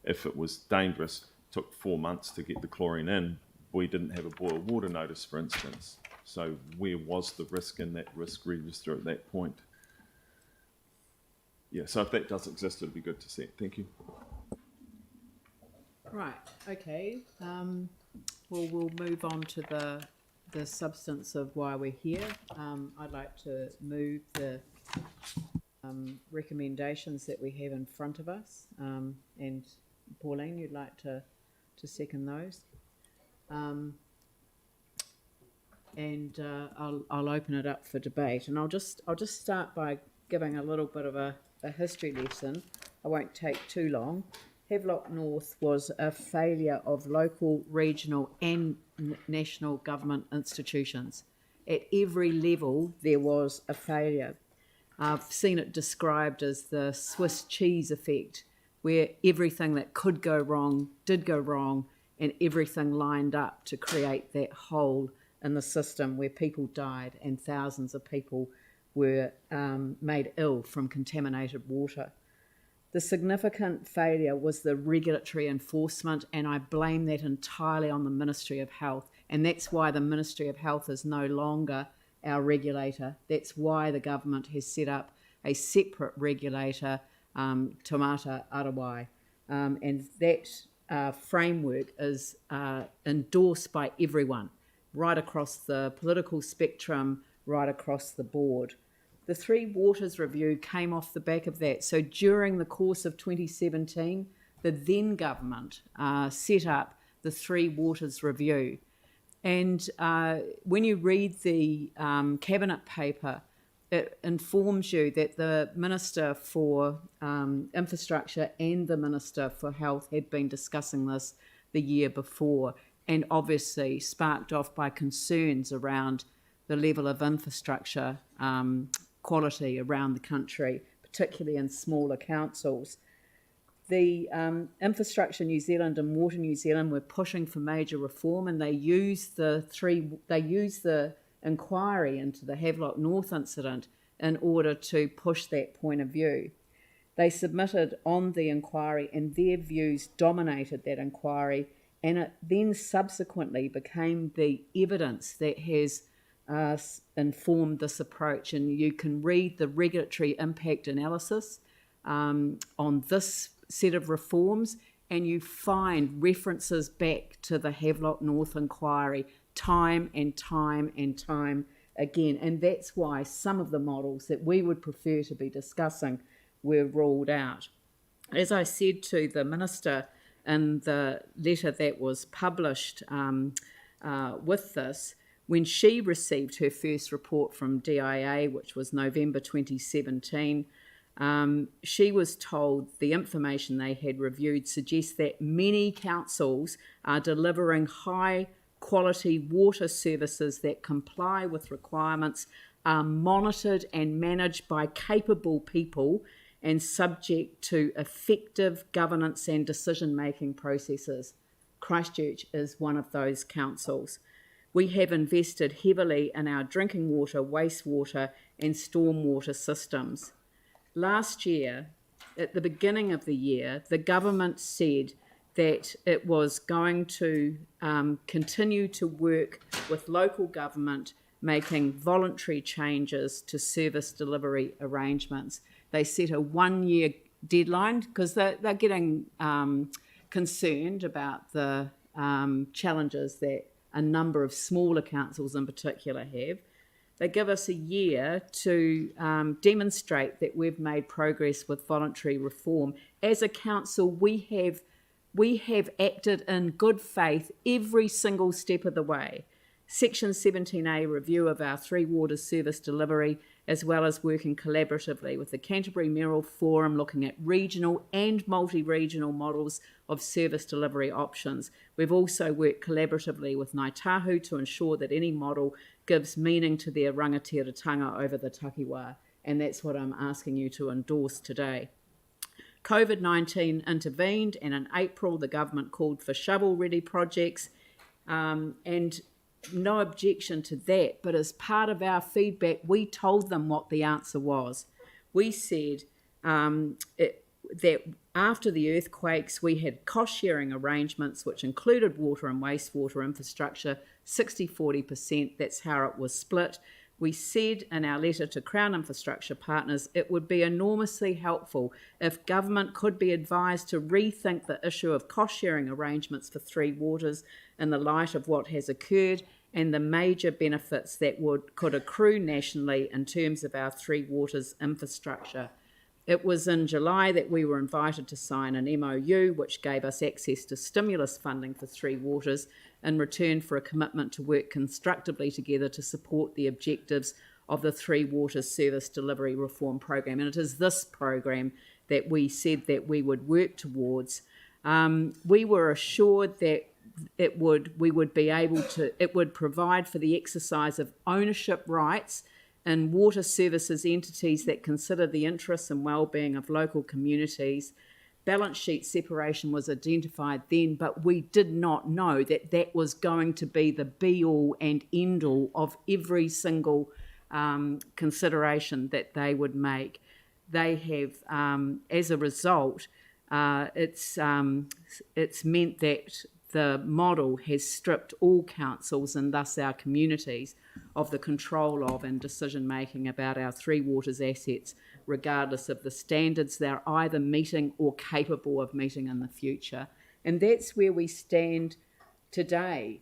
if it was dangerous, took 4 months to get the chlorine in, we didn't have a boil water notice, for instance. So where was the risk in that risk register at that point? Yeah, so if that does exist, it'd be good to see it. Thank you. Right, okay. Well, we'll move on to the substance of why we're here. I'd like to move the recommendations that we have in front of us. And Pauline, you'd like to second those? And I'll open it up for debate. And I'll just start by giving a little bit of a history lesson. I won't take too long. Havelock North was a failure of local, regional and national government institutions. At every level there was a failure. I've seen it described as the Swiss cheese effect, where everything that could go wrong did go wrong, and everything lined up to create that hole in the system where people died and thousands of people were made ill from contaminated water. The significant failure was the regulatory enforcement, and I blame that entirely on the Ministry of Health, and that's why the Ministry of Health is no longer our regulator. That's why the government has set up a separate regulator, Taumata Arawai, and that framework is endorsed by everyone, right across the political spectrum, right across the board. The Three Waters Review came off the back of that. So during the course of 2017, the then government set up the Three Waters Review. And when you read the cabinet paper, it informs you that the Minister for Infrastructure and the Minister for Health had been discussing this the year before, and obviously sparked off by concerns around the level of infrastructure quality around the country, particularly in smaller councils. The Infrastructure New Zealand and Water New Zealand were pushing for major reform, and they used the inquiry into the Havelock North incident in order to push that point of view. They submitted on the inquiry, and their views dominated that inquiry, and it then subsequently became the evidence that has informed this approach. And you can read the regulatory impact analysis on this set of reforms, and you find references back to the Havelock North inquiry time and time and time again. And that's why some of the models that we would prefer to be discussing were ruled out. As I said to the Minister in the letter that was published with this, when she received her first report from DIA, which was November 2017, she was told the information they had reviewed suggests that many councils are delivering high quality water services that comply with requirements are monitored and managed by capable people and subject to effective governance and decision-making processes. Christchurch is one of those councils. We have invested heavily in our drinking water, wastewater and stormwater systems. Last year, at the beginning of the year, the government said that it was going to continue to work with local government, making voluntary changes to service delivery arrangements. They set a 1-year deadline because they're getting concerned about the challenges that a number of smaller councils in particular have. They give us a year to demonstrate that we've made progress with voluntary reform. As a council, we have acted in good faith every single step of the way. Section 17A review of our Three Waters service delivery, as well as working collaboratively with the Canterbury Mayoral Forum, looking at regional and multi-regional models of service delivery options. We've also worked collaboratively with Ngāi Tahu to ensure that any model gives meaning to their rangatiratanga over the takiwā, and that's what I'm asking you to endorse today. COVID-19 intervened, and in April the government called for shovel-ready projects, and no objection to that, but as part of our feedback, we told them what the answer was. We said that after the earthquakes, we had cost-sharing arrangements which included water and wastewater infrastructure, 60-40%, that's how it was split. We said in our letter to Crown Infrastructure Partners it would be enormously helpful if government could be advised to rethink the issue of cost-sharing arrangements for Three Waters in the light of what has occurred and the major benefits that could accrue nationally in terms of our Three Waters infrastructure. It was in July that we were invited to sign an MOU which gave us access to stimulus funding for Three Waters in return for a commitment to work constructively together to support the objectives of the Three Waters Service Delivery Reform Program. And it is this program that we said that we would work towards. We were assured that it would provide for the exercise of ownership rights in water services entities that consider the interests and well-being of local communities. Balance sheet separation was identified then, but we did not know that that was going to be the be-all and end-all of every single consideration that they would make. They have, as a result, it's meant that the model has stripped all councils and thus our communities of the control of and decision making about our Three Waters assets, regardless of the standards they're either meeting or capable of meeting in the future. And that's where we stand today.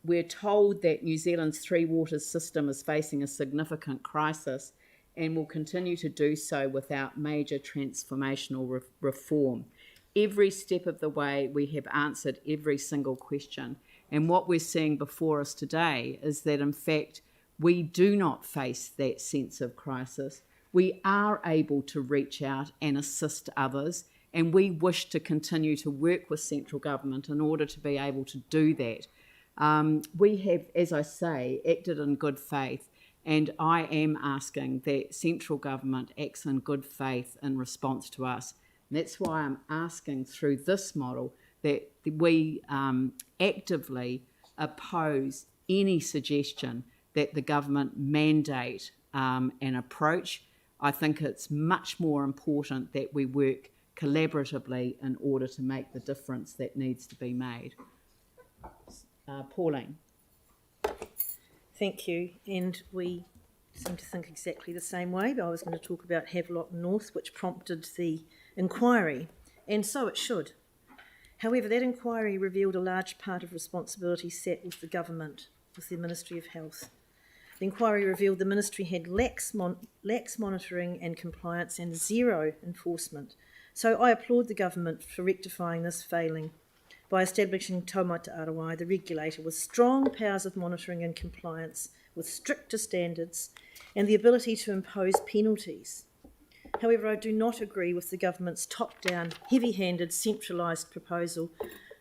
We're told that New Zealand's Three Waters system is facing a significant crisis and will continue to do so without major transformational reform. Every step of the way, we have answered every single question. And what we're seeing before us today is that, in fact, we do not face that sense of crisis. We are able to reach out and assist others, and we wish to continue to work with central government in order to be able to do that. We have, as I say, acted in good faith, and I am asking that central government acts in good faith in response to us. And that's why I'm asking through this model that we actively oppose any suggestion that the government mandate an approach. I think it's much more important that we work collaboratively in order to make the difference that needs to be made. Pauline. Thank you. And we seem to think exactly the same way, but I was going to talk about Havelock North, which prompted the inquiry, and so it should. However, that inquiry revealed a large part of responsibility sat with the government, with the Ministry of Health. The inquiry revealed the ministry had lax monitoring and compliance and zero enforcement. So I applaud the government for rectifying this failing by establishing Taumata Arawai, the regulator, with strong powers of monitoring and compliance, with stricter standards and the ability to impose penalties. However, I do not agree with the government's top-down, heavy-handed, centralised proposal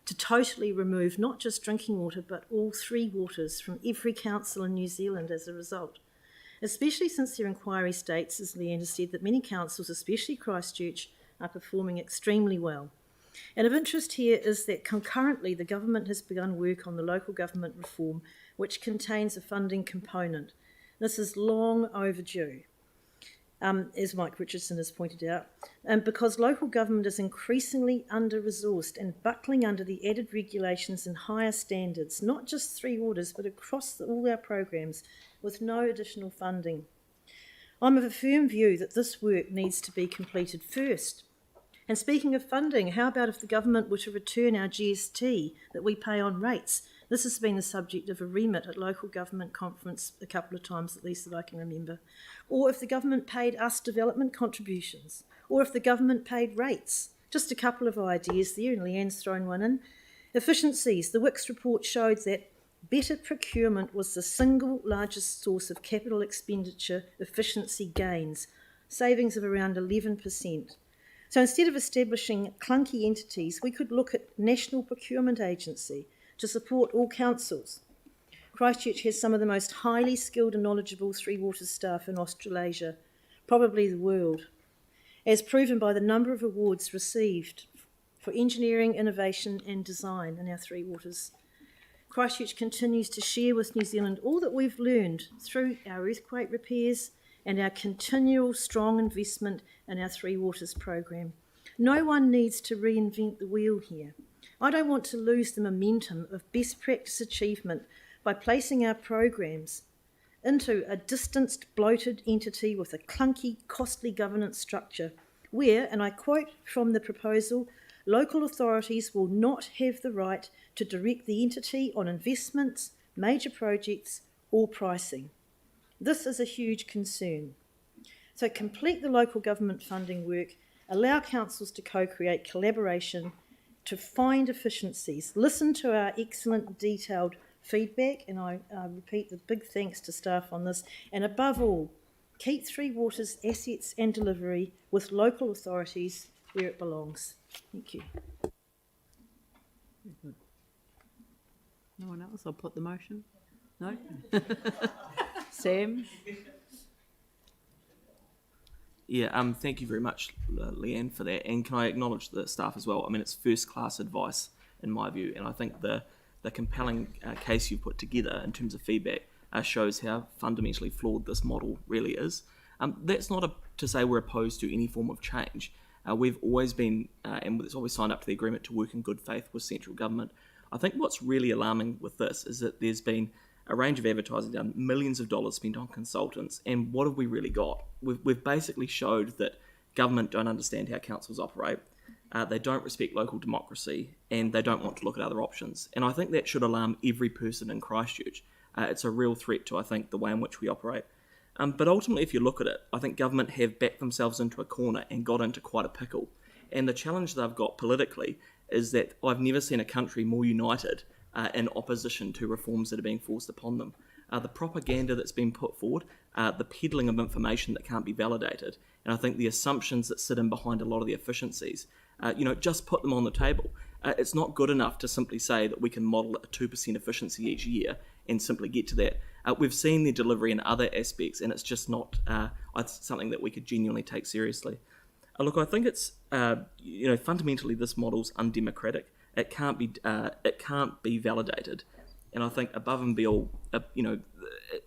to totally remove not just drinking water but all 3 waters from every council in New Zealand as a result, especially since their inquiry states, as Leanne has said, that many councils, especially Christchurch, are performing extremely well. And of interest here is that concurrently the government has begun work on the local government reform, which contains a funding component. This is long overdue, as Mike Richardson has pointed out, because local government is increasingly under-resourced and buckling under the added regulations and higher standards, not just 3 waters, but across all our programs, with no additional funding. I'm of a firm view that this work needs to be completed first. And speaking of funding, how about if the government were to return our GST that we pay on rates? This has been the subject of a remit at local government conference a couple of times at least that I can remember. Or if the government paid us development contributions, or if the government paid rates. Just a couple of ideas there, and Leanne's thrown one in. Efficiencies. The Wicks report showed that better procurement was the single largest source of capital expenditure efficiency gains, savings of around 11%. So instead of establishing clunky entities, we could look at National Procurement Agency to support all councils. Christchurch has some of the most highly skilled and knowledgeable 3 waters staff in Australasia, probably the world, as proven by the number of awards received for engineering, innovation and design in our 3 waters. Christchurch continues to share with New Zealand all that we've learned through our earthquake repairs and our continual strong investment in our 3 waters program. No one needs to reinvent the wheel here. I don't want to lose the momentum of best practice achievement by placing our programs into a distanced, bloated entity with a clunky, costly governance structure where, and I quote from the proposal, local authorities will not have the right to direct the entity on investments, major projects or pricing. This is a huge concern. So complete the local government funding work, allow councils to co-create collaboration, to find efficiencies, listen to our excellent detailed feedback, and I repeat the big thanks to staff on this, and above all, keep 3 waters assets and delivery with local authorities where it belongs. Thank you. No one else? I'll put the motion. No? Sam? Yeah, thank you very much, Leanne, for that. And can I acknowledge the staff as well? I mean, it's first-class advice, in my view, and I think the compelling case you put together in terms of feedback shows how fundamentally flawed this model really is. That's not to say we're opposed to any form of change. We've always been, and it's always signed up to the agreement to work in good faith with central government. I think what's really alarming with this is that there's been a range of advertising done, millions of dollars spent on consultants, and what have we really got? We've basically showed that government don't understand how councils operate, they don't respect local democracy, and they don't want to look at other options. And I think that should alarm every person in Christchurch. It's a real threat to, I think, the way in which we operate. But ultimately, if you look at it, I think government have backed themselves into a corner and got into quite a pickle. And the challenge they've got politically is that I've never seen a country more united in opposition to reforms that are being forced upon them. The propaganda that's been put forward, the peddling of information that can't be validated, and I think the assumptions that sit in behind a lot of the efficiencies, just put them on the table. It's not good enough to simply say that we can model a 2% efficiency each year and simply get to that. We've seen the delivery in other aspects, and it's just not something that we could genuinely take seriously. Look, I think it's fundamentally this model's undemocratic. It can't be validated, and I think above and beyond,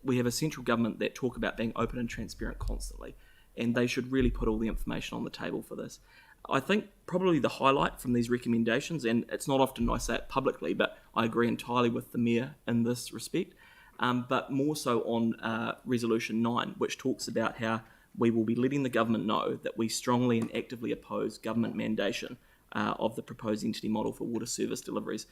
we have a central government that talk about being open and transparent constantly, and they should really put all the information on the table for this. I think probably the highlight from these recommendations, and it's not often I say it publicly, but I agree entirely with the Mayor in this respect, but more so on Resolution 9, which talks about how we will be letting the government know that we strongly and actively oppose government mandation of the proposed entity model for water service deliveries.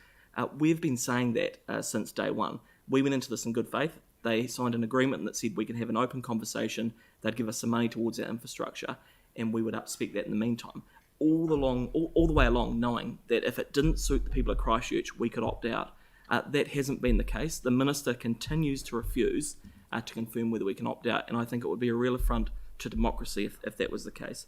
We've been saying that since day one. We went into this in good faith. They signed an agreement that said we can have an open conversation, they'd give us some money towards our infrastructure, and we would upspec that in the meantime. All the way along, knowing that if it didn't suit the people of Christchurch, we could opt out. That hasn't been the case. The Minister continues to refuse to confirm whether we can opt out, and I think it would be a real affront to democracy if that was the case.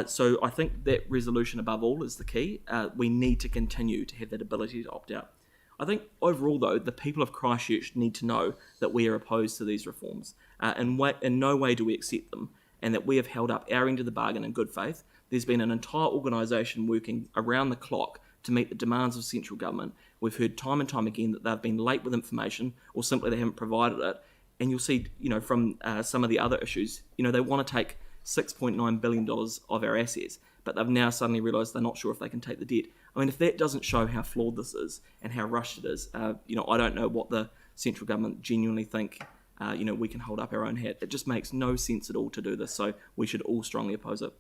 So I think that resolution above all is the key. We need to continue to have that ability to opt out. I think overall, though, the people of Christchurch need to know that we are opposed to these reforms. In no way do we accept them, and that we have held up our end of the bargain in good faith. There's been an entire organisation working around the clock to meet the demands of central government. We've heard time and time again that they've been late with information, or simply they haven't provided it. And you'll see, from some of the other issues, they want to take $6.9 billion of our assets, but they've now suddenly realised they're not sure if they can take the debt. I mean, if that doesn't show how flawed this is and how rushed it is, I don't know what the central government genuinely think, we can hold up our own hat. It just makes no sense at all to do this, so we should all strongly oppose it.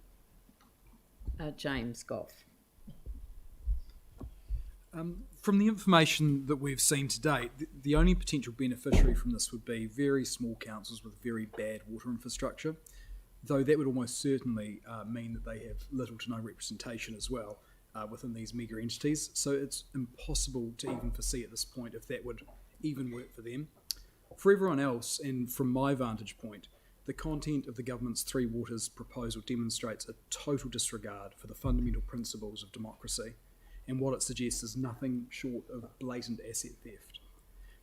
James Goff. From the information that we've seen to date, the only potential beneficiary from this would be very small councils with very bad water infrastructure, though that would almost certainly mean that they have little to no representation as well within these mega entities. So it's impossible to even foresee at this point if that would even work for them. For everyone else, and from my vantage point, the content of the government's Three Waters proposal demonstrates a total disregard for the fundamental principles of democracy, and what it suggests is nothing short of blatant asset theft.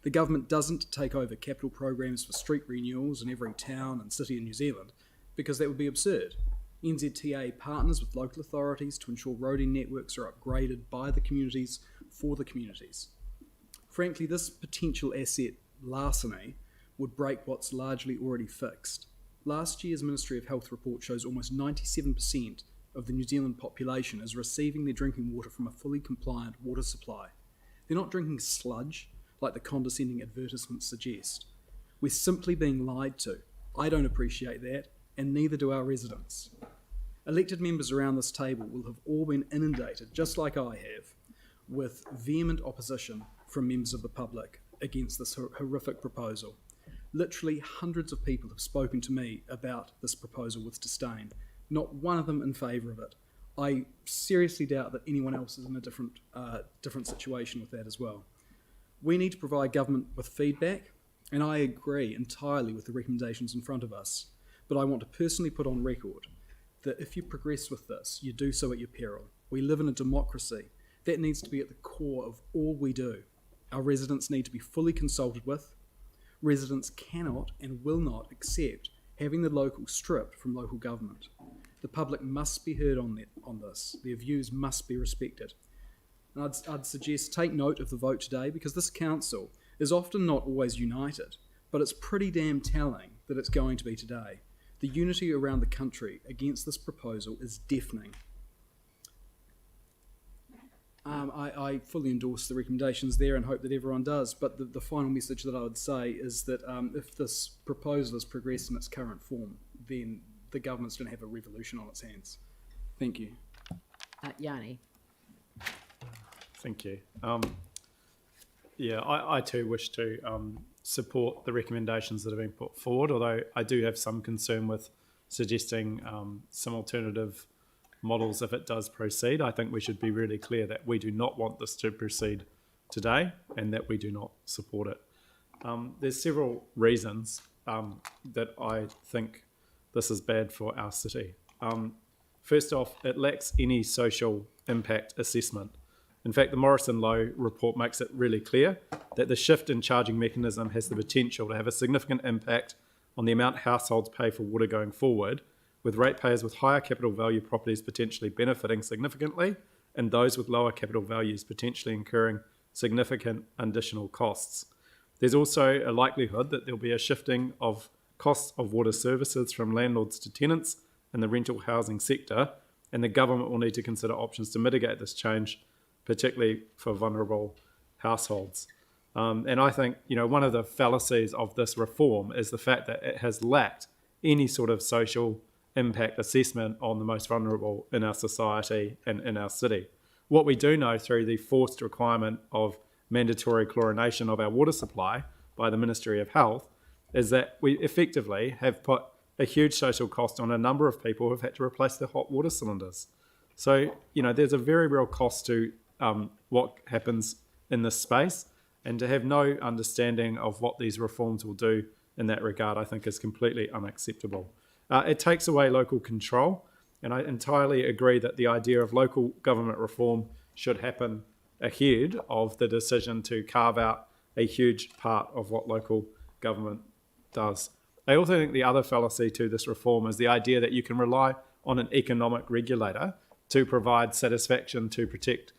The government doesn't take over capital programs for street renewals in every town and city in New Zealand, because that would be absurd. NZTA partners with local authorities to ensure roading networks are upgraded by the communities for the communities. Frankly, this potential asset larceny would break what's largely already fixed. Last year's Ministry of Health report shows almost 97% of the New Zealand population is receiving their drinking water from a fully compliant water supply. They're not drinking sludge like the condescending advertisements suggest. We're simply being lied to. I don't appreciate that, and neither do our residents. Elected members around this table will have all been inundated, just like I have, with vehement opposition from members of the public against this horrific proposal. Literally hundreds of people have spoken to me about this proposal with disdain, not one of them in favour of it. I seriously doubt that anyone else is in a different situation with that as well. We need to provide government with feedback, and I agree entirely with the recommendations in front of us. But I want to personally put on record that if you progress with this, you do so at your peril. We live in a democracy. That needs to be at the core of all we do. Our residents need to be fully consulted with. Residents cannot and will not accept having the local stripped from local government. The public must be heard on this. Their views must be respected. And I'd suggest take note of the vote today, because this council is often not always united, but it's pretty damn telling that it's going to be today. The unity around the country against this proposal is deafening. I fully endorse the recommendations there and hope that everyone does, but the final message that I would say is that if this proposal is progressed in its current form, then the government's going to have a revolution on its hands. Thank you. Yanni. Thank you. I too wish to support the recommendations that have been put forward, although I do have some concern with suggesting some alternative models if it does proceed. I think we should be really clear that we do not want this to proceed today and that we do not support it. There's several reasons that I think this is bad for our city. First off, it lacks any social impact assessment. In fact, the Morrison Lowe report makes it really clear that the shift in charging mechanism has the potential to have a significant impact on the amount households pay for water going forward, with ratepayers with higher capital value properties potentially benefiting significantly and those with lower capital values potentially incurring significant additional costs. There's also a likelihood that there'll be a shifting of costs of water services from landlords to tenants in the rental housing sector, and the government will need to consider options to mitigate this change, particularly for vulnerable households. And I think, one of the fallacies of this reform is the fact that it has lacked any sort of social impact assessment on the most vulnerable in our society and in our city. What we do know through the forced requirement of mandatory chlorination of our water supply by the Ministry of Health is that we effectively have put a huge social cost on a number of people who've had to replace their hot water cylinders. So, there's a very real cost to what happens in this space, and to have no understanding of what these reforms will do in that regard, I think is completely unacceptable. It takes away local control, And I entirely agree that the idea of local government reform should happen ahead of the decision to carve out a huge part of what local government does. I also think the other fallacy to this reform is the idea that you can rely on an economic regulator to provide satisfaction to protect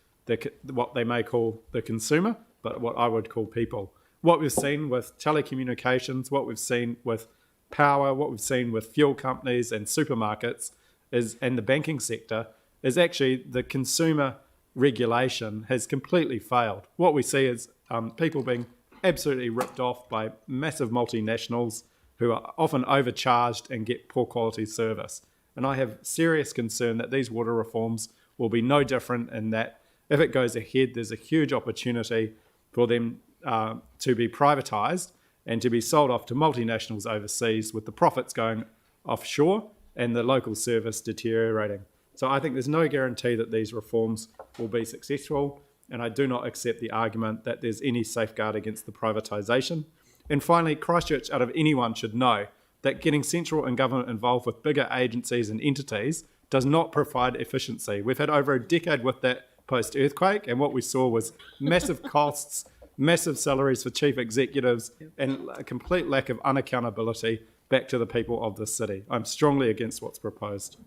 what they may call the consumer, but what I would call people. What we've seen with telecommunications, what we've seen with power, what we've seen with fuel companies and supermarkets and the banking sector is actually the consumer regulation has completely failed. What we see is people being absolutely ripped off by massive multinationals who are often overcharged and get poor quality service. And I have serious concern that these water reforms will be no different in that if it goes ahead, there's a huge opportunity for them to be privatised and to be sold off to multinationals overseas with the profits going offshore and the local service deteriorating. So I think there's no guarantee that these reforms will be successful, and I do not accept the argument that there's any safeguard against the privatisation. And finally, Christchurch, out of anyone, should know that getting central and government involved with bigger agencies and entities does not provide efficiency. We've had over a decade with that post-earthquake, and what we saw was massive costs, massive salaries for chief executives, and a complete lack of unaccountability back to the people of this city. I'm strongly against what's proposed.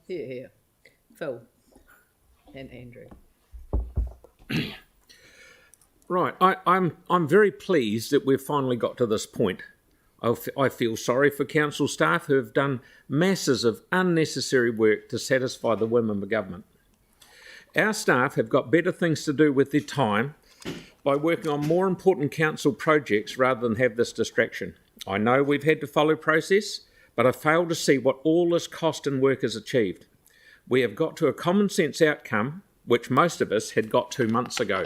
Here, here. Phil and Andrew. Right, I'm very pleased that we've finally got to this point. I feel sorry for council staff who have done masses of unnecessary work to satisfy the whim of the government. Our staff have got better things to do with their time by working on more important council projects rather than have this distraction. I know we've had to follow process, but I fail to see what all this cost and work has achieved. We have got to a common sense outcome, which most of us had got 2 months ago.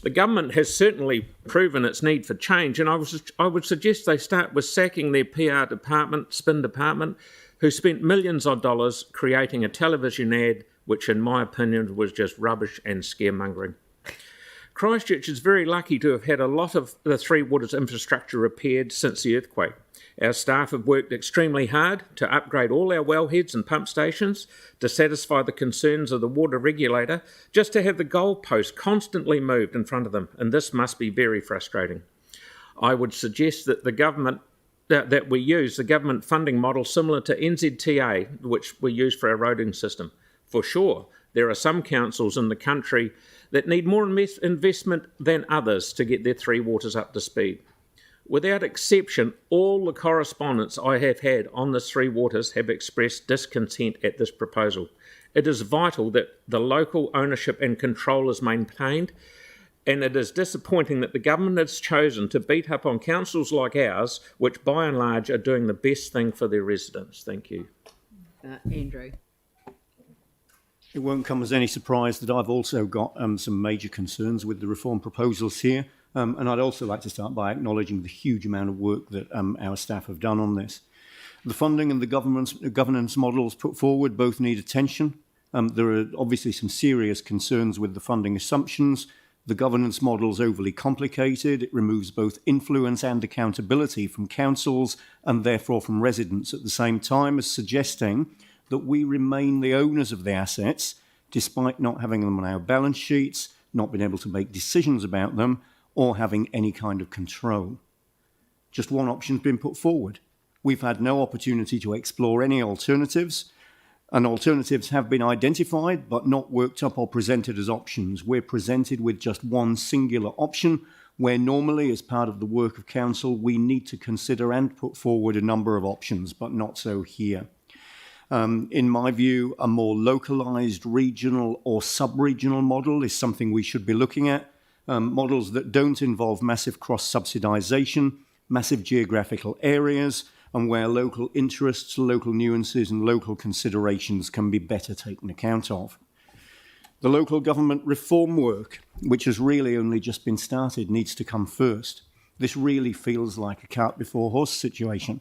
The government has certainly proven its need for change, and I would suggest they start with sacking their PR department, spin department, who spent millions of dollars creating a television ad, which in my opinion was just rubbish and scaremongering. Christchurch is very lucky to have had a lot of the Three Waters infrastructure repaired since the earthquake. Our staff have worked extremely hard to upgrade all our wellheads and pump stations to satisfy the concerns of the water regulator, just to have the goalpost constantly moved in front of them, and this must be very frustrating. I would suggest that the government that we use the government funding model similar to NZTA, which we use for our roading system. For sure, there are some councils in the country that need more investment than others to get their Three Waters up to speed. Without exception, all the correspondents I have had on the Three Waters have expressed discontent at this proposal. It is vital that the local ownership and control is maintained, and it is disappointing that the government has chosen to beat up on councils like ours, which by and large are doing the best thing for their residents. Thank you. Andrew. It won't come as any surprise that I've also got some major concerns with the reform proposals here. And I'd also like to start by acknowledging the huge amount of work that our staff have done on this. The funding and the governance models put forward both need attention. There are obviously some serious concerns with the funding assumptions. The governance model is overly complicated. It removes both influence and accountability from councils and therefore from residents at the same time as suggesting that we remain the owners of the assets despite not having them on our balance sheets, not being able to make decisions about them, or having any kind of control. Just one option's been put forward. We've had no opportunity to explore any alternatives, and alternatives have been identified but not worked up or presented as options. We're presented with just one singular option, where normally as part of the work of council we need to consider and put forward a number of options, but not so here. In my view, a more localised regional or sub-regional model is something we should be looking at. Models that don't involve massive cross-subsidisation, massive geographical areas, and where local interests, local nuances and local considerations can be better taken account of. The local government reform work, which has really only just been started, needs to come first. This really feels like a cart before horse situation.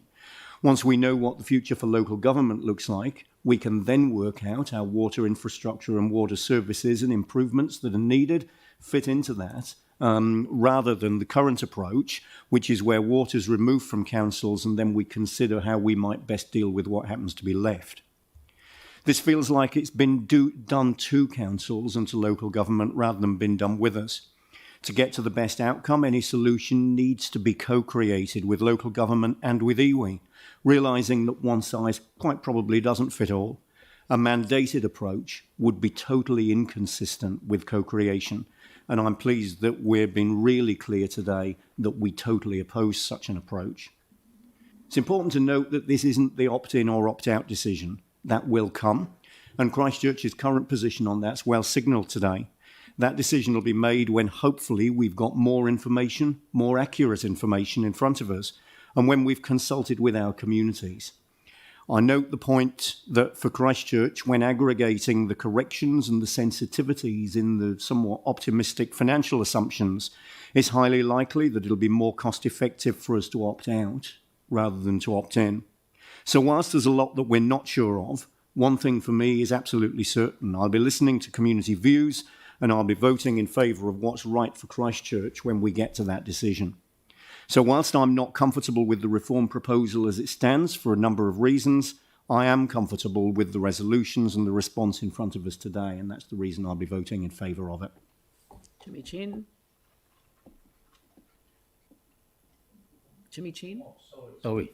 Once we know what the future for local government looks like, we can then work out how water infrastructure and water services and improvements that are needed fit into that, rather than the current approach, which is where water is removed from councils and then we consider how we might best deal with what happens to be left. This feels like it's been done to councils and to local government rather than been done with us. To get to the best outcome, any solution needs to be co-created with local government and with iwi, realising that one size quite probably doesn't fit all. A mandated approach would be totally inconsistent with co-creation, and I'm pleased that we've been really clear today that we totally oppose such an approach. It's important to note that this isn't the opt-in or opt-out decision. That will come, and Christchurch's current position on that's well signalled today. That decision will be made when hopefully we've got more information, more accurate information in front of us, and when we've consulted with our communities. I note the point that for Christchurch, when aggregating the corrections and the sensitivities in the somewhat optimistic financial assumptions, it's highly likely that it'll be more cost effective for us to opt out rather than to opt in. So whilst there's a lot that we're not sure of, one thing for me is absolutely certain. I'll be listening to community views and I'll be voting in favour of what's right for Christchurch when we get to that decision. So whilst I'm not comfortable with the reform proposal as it stands for a number of reasons, I am comfortable with the resolutions and the response in front of us today, and that's the reason I'll be voting in favour of it. Jimmy Chen. Jimmy Chen. Sorry.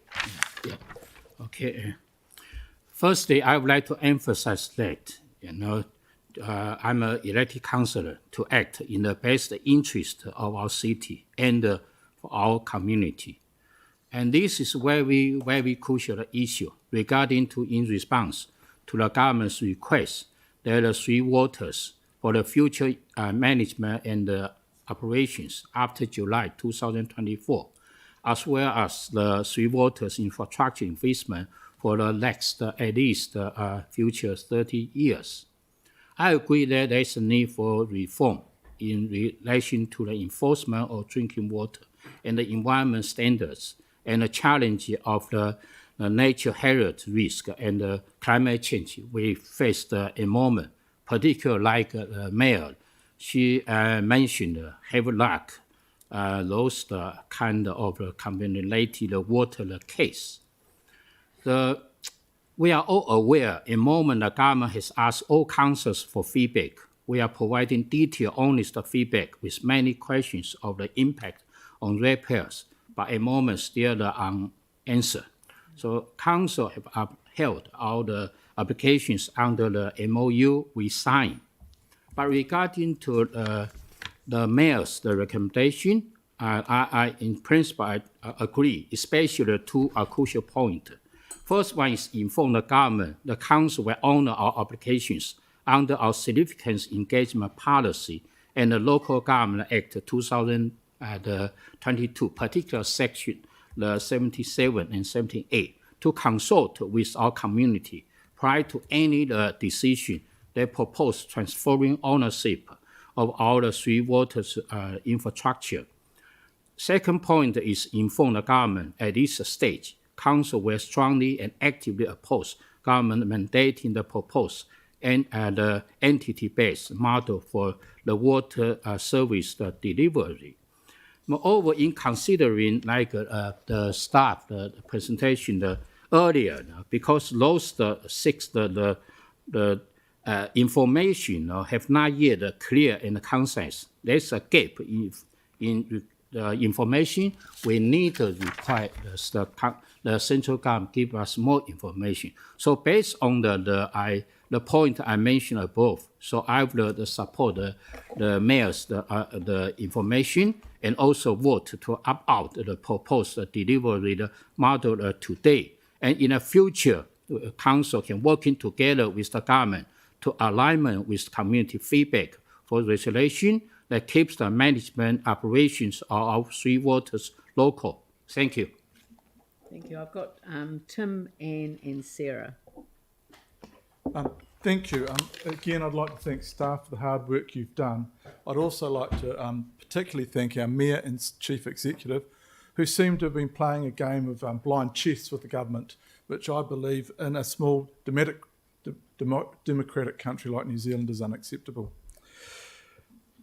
Yeah. Okay. Firstly, I would like to emphasize that, I'm an elected councillor to act in the best interest of our city and for our community. And this is very, very crucial issue regarding in response to the government's request that the three waters for the future management and operations after July 2024, as well as the three waters infrastructure investment for the next at least future 30 years. I agree that there is a need for reform in relation to the enforcement of drinking water and the environment standards and the challenge of the nature hazard risk and the climate change we face at the moment, particularly like the mayor. She mentioned Havelock, those kind of contaminated water case. We are all aware, in the moment the government has asked all councils for feedback. We are providing detailed, honest feedback with many questions of the impact on ratepayers, but at the moment still unanswered. So council have upheld all the applications under the MOU we signed. But regarding to the mayor's recommendation, I in principle I agree, especially the two crucial points. First one is inform the government. The council will honor our applications under our significant engagement policy and the Local Government Act 2022, particular section the 77 and 78, to consult with our community prior to any decision that propose transferring ownership of our three waters infrastructure. Second point is inform the government at this stage. Council will strongly and actively oppose government mandating the proposed and the entity-based model for the water service delivery. Moreover, in considering the staff, the presentation earlier, because those information have not yet clear and concise. There's a gap in the information. We need to require the central government give us more information. So based on the point I mentioned above, so I will support the mayor's the information and also vote to opt out the proposed delivery model today. And in the future, the council can working together with the government to alignment with community feedback for regulation that keeps the management operations of our three waters local. Thank you. Thank you. I've got Tim, Anne and Sarah. Thank you. Again, I'd like to thank staff for the hard work you've done. I'd also like to particularly thank our Mayor and Chief Executive, who seem to have been playing a game of blind chess with the government, which I believe in a small democratic country like New Zealand is unacceptable.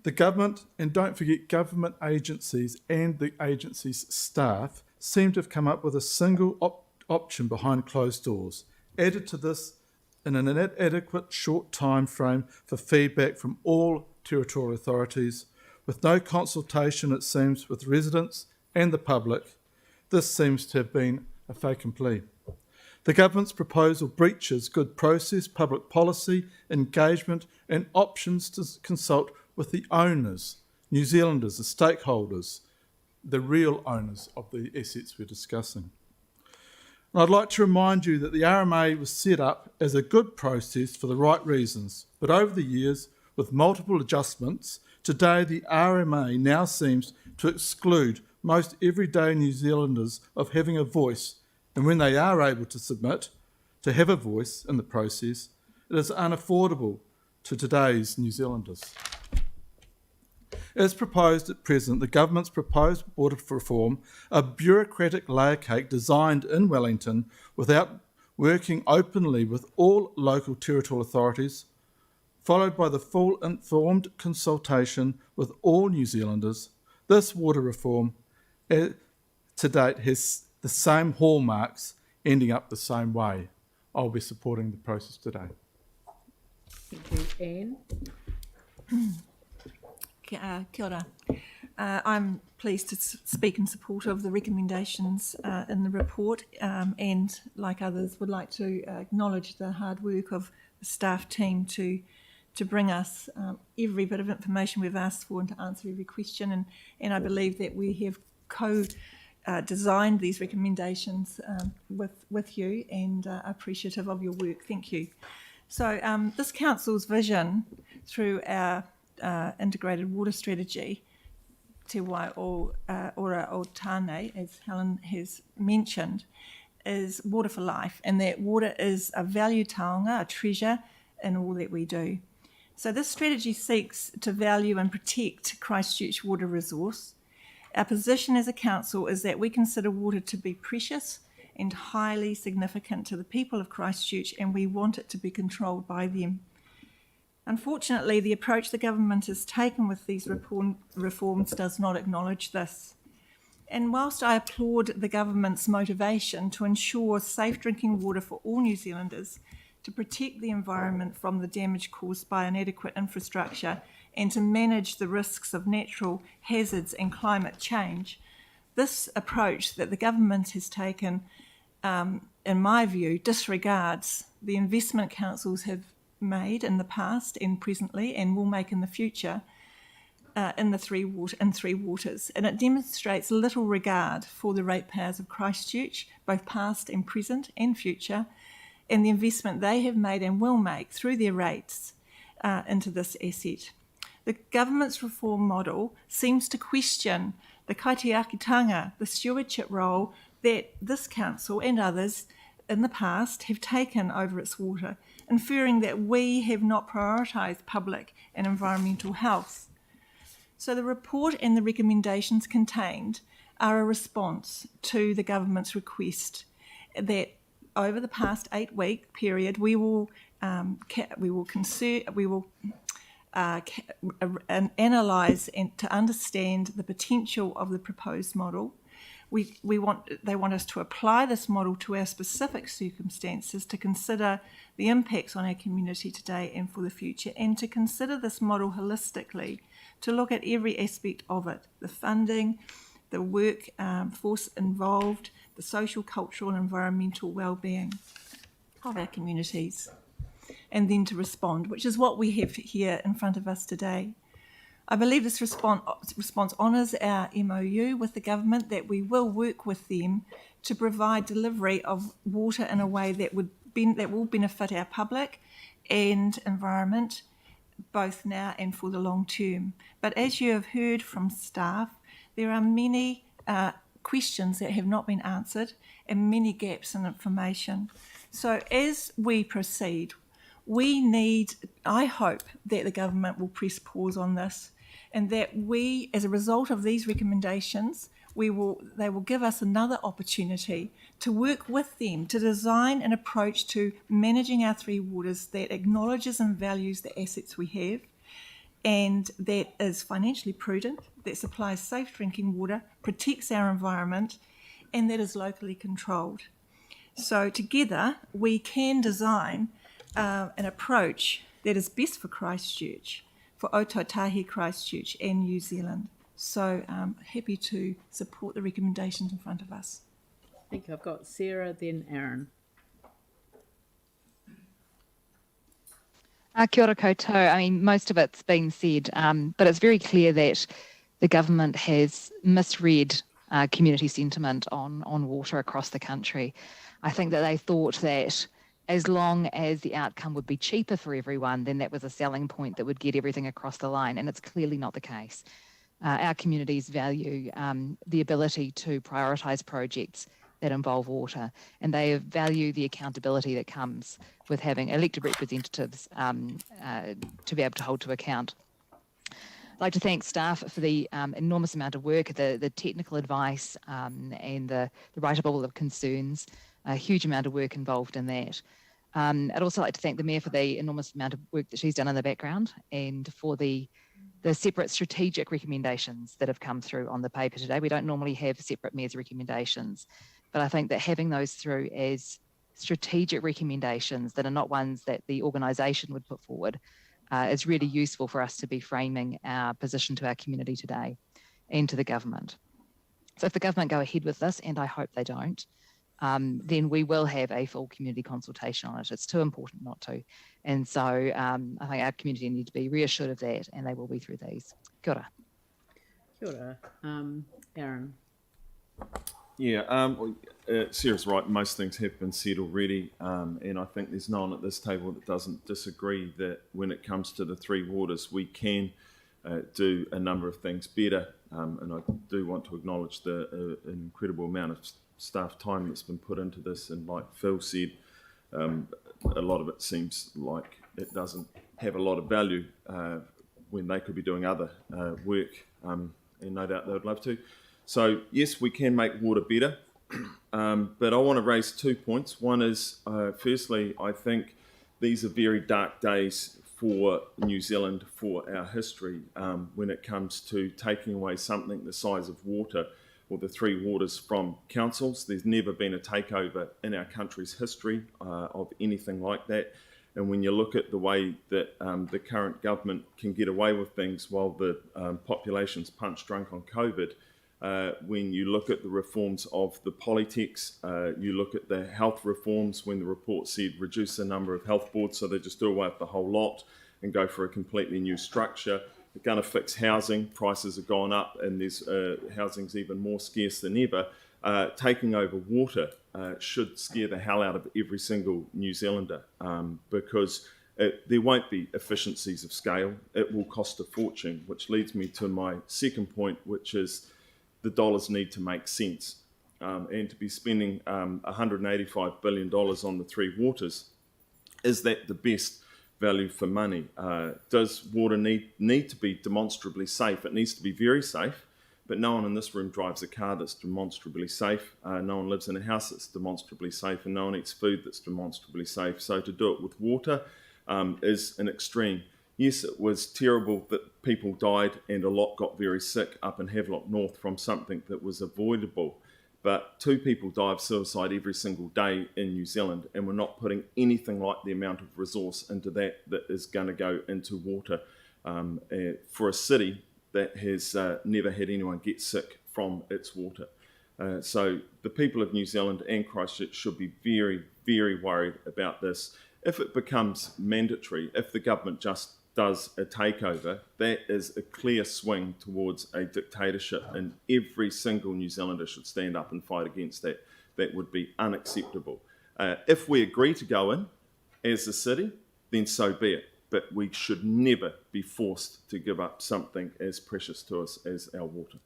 The government, and don't forget government agencies and the agency's staff, seem to have come up with a single option behind closed doors. Added to this in an inadequate short time frame for feedback from all territorial authorities, with no consultation, it seems, with residents and the public. This seems to have been a fait accompli. The government's proposal breaches good process, public policy, engagement and options to consult with the owners, New Zealanders, the stakeholders, the real owners of the assets we're discussing. And I'd like to remind you that the RMA was set up as a good process for the right reasons, but over the years, with multiple adjustments, today the RMA now seems to exclude most everyday New Zealanders of having a voice, and when they are able to submit, to have a voice in the process, it is unaffordable to today's New Zealanders. As proposed at present, the government's proposed water reform, a bureaucratic layer cake designed in Wellington without working openly with all local territorial authorities, followed by the full informed consultation with all New Zealanders. This water reform to date has the same hallmarks, ending up the same way. I'll be supporting the process today. Thank you. Anne? Kia ora. I'm pleased to speak in support of the recommendations in the report, and like others would like to acknowledge the hard work of the staff team to bring us every bit of information we've asked for and to answer every question, and I believe that we have designed these recommendations with you, and appreciative of your work. Thank you. So this council's vision through our integrated water strategy, Te Wai Ora o Tāne, as Helen has mentioned, is water for life, and that water is a value taonga, a treasure in all that we do. So this strategy seeks to value and protect Christchurch water resource. Our position as a council is that we consider water to be precious and highly significant to the people of Christchurch, and we want it to be controlled by them. Unfortunately, the approach the government has taken with these reforms does not acknowledge this. And whilst I applaud the government's motivation to ensure safe drinking water for all New Zealanders, to protect the environment from the damage caused by inadequate infrastructure, and to manage the risks of natural hazards and climate change, this approach that the government has taken, in my view, disregards the investment councils have made in the past and presently and will make in the future in three waters, and it demonstrates little regard for the ratepayers of Christchurch, both past and present and future, and the investment they have made and will make through their rates into this asset. The government's reform model seems to question the kaitiakitanga, the stewardship role that this council and others in the past have taken over its water, inferring that we have not prioritised public and environmental health. So the report and the recommendations contained are a response to the government's request that over the past 8-week period we will analyse and to understand the potential of the proposed model. They want us to apply this model to our specific circumstances, to consider the impacts on our community today and for the future, and to consider this model holistically, to look at every aspect of it, the funding, the work force involved, the social, cultural and environmental well-being of our communities, and then to respond, which is what we have here in front of us today. I believe this response honours our MOU with the government, that we will work with them to provide delivery of water in a way that will benefit our public and environment, both now and for the long term. But as you have heard from staff, there are many questions that have not been answered and many gaps in information. So as we proceed, I hope that the government will press pause on this, and that we, as a result of these recommendations, they will give us another opportunity to work with them to design an approach to managing our three waters that acknowledges and values the assets we have, and that is financially prudent, that supplies safe drinking water, protects our environment, and that is locally controlled. So together we can design an approach that is best for Christchurch, for Otautahi Christchurch and New Zealand. So happy to support the recommendations in front of us. Thank you. I've got Sarah, then Aaron. Kia ora koutou. I mean, most of it's been said, but it's very clear that the government has misread community sentiment on water across the country. I think that they thought that as long as the outcome would be cheaper for everyone, then that was a selling point that would get everything across the line, and it's clearly not the case. Our communities value the ability to prioritise projects that involve water, and they value the accountability that comes with having elected representatives to be able to hold to account. I'd like to thank staff for the enormous amount of work, the technical advice and the writable of concerns, a huge amount of work involved in that. I'd also like to thank the Mayor for the enormous amount of work that she's done in the background and for the separate strategic recommendations that have come through on the paper today. We don't normally have separate Mayor's recommendations, but I think that having those through as strategic recommendations that are not ones that the organisation would put forward is really useful for us to be framing our position to our community today and to the government. So if the government go ahead with this, and I hope they don't, then we will have a full community consultation on it. It's too important not to. And so I think our community need to be reassured of that, and they will be through these. Kia ora. Kia ora. Aaron. Yeah, Sarah's right. Most things have been said already, and I think there's no one at this table that doesn't disagree that when it comes to the three waters, we can do a number of things better. And I do want to acknowledge the incredible amount of staff time that's been put into this, and like Phil said, a lot of it seems like it doesn't have a lot of value when they could be doing other work, and no doubt they would love to. So yes, we can make water better, but I want to raise 2 points. One is, firstly, I think these are very dark days for New Zealand, for our history, when it comes to taking away something the size of water, or the three waters, from councils. There's never been a takeover in our country's history of anything like that. And when you look at the way that the current government can get away with things while the population's punch drunk on COVID, when you look at the reforms of the Polytechs, you look at the health reforms, when the report said reduce the number of health boards, so they just do away with the whole lot and go for a completely new structure. They're going to fix housing, prices have gone up, and there's housing's even more scarce than ever. Taking over water should scare the hell out of every single New Zealander, because there won't be efficiencies of scale. It will cost a fortune, which leads me to my second point, which is the dollars need to make sense. And to be spending $185 billion on the three waters, is that the best value for money? Does water need to be demonstrably safe? It needs to be very safe, but no one in this room drives a car that's demonstrably safe. No one lives in a house that's demonstrably safe, and no one eats food that's demonstrably safe. So to do it with water is an extreme. Yes, it was terrible that people died and a lot got very sick up in Havelock North from something that was avoidable. But 2 people die of suicide every single day in New Zealand, and we're not putting anything like the amount of resource into that is going to go into water for a city that has never had anyone get sick from its water. So the people of New Zealand and Christchurch should be very, very worried about this. If it becomes mandatory, if the government just does a takeover, that is a clear swing towards a dictatorship, and every single New Zealander should stand up and fight against that. That would be unacceptable. If we agree to go in as a city, then so be it. But we should never be forced to give up something as precious to us as our water.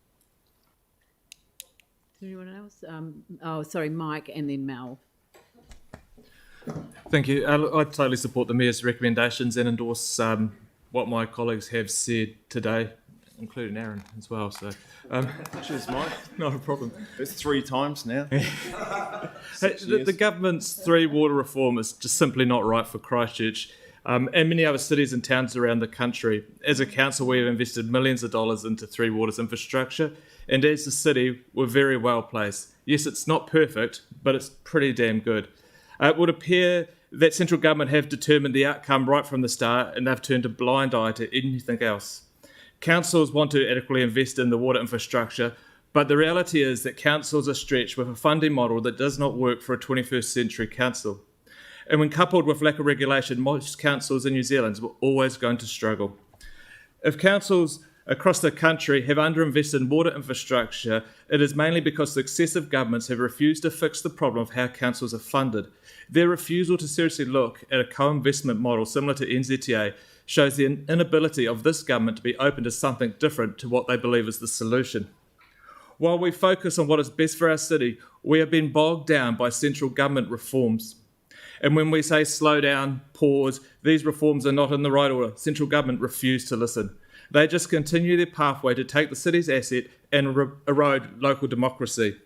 Anyone else? Mike, and then Mel. Thank you. I totally support the Mayor's recommendations and endorse what my colleagues have said today, including Aaron as well. So, cheers, Mike. Not a problem. It's 3 times now. The government's three water reform is just simply not right for Christchurch and many other cities and towns around the country. As a council, we have invested millions of dollars into three waters infrastructure, and as a city, we're very well placed. Yes, it's not perfect, but it's pretty damn good. It would appear that central government have determined the outcome right from the start and they've turned a blind eye to anything else. Councils want to adequately invest in the water infrastructure, but the reality is that councils are stretched with a funding model that does not work for a 21st century council. And when coupled with lack of regulation, most councils in New Zealand are always going to struggle. If councils across the country have underinvested in water infrastructure, it is mainly because successive governments have refused to fix the problem of how councils are funded. Their refusal to seriously look at a co-investment model similar to NZTA shows the inability of this government to be open to something different to what they believe is the solution. While we focus on what is best for our city, we have been bogged down by central government reforms. And when we say slow down, pause, these reforms are not in the right order. Central government refuse to listen. They just continue their pathway to take the city's asset and erode local democracy.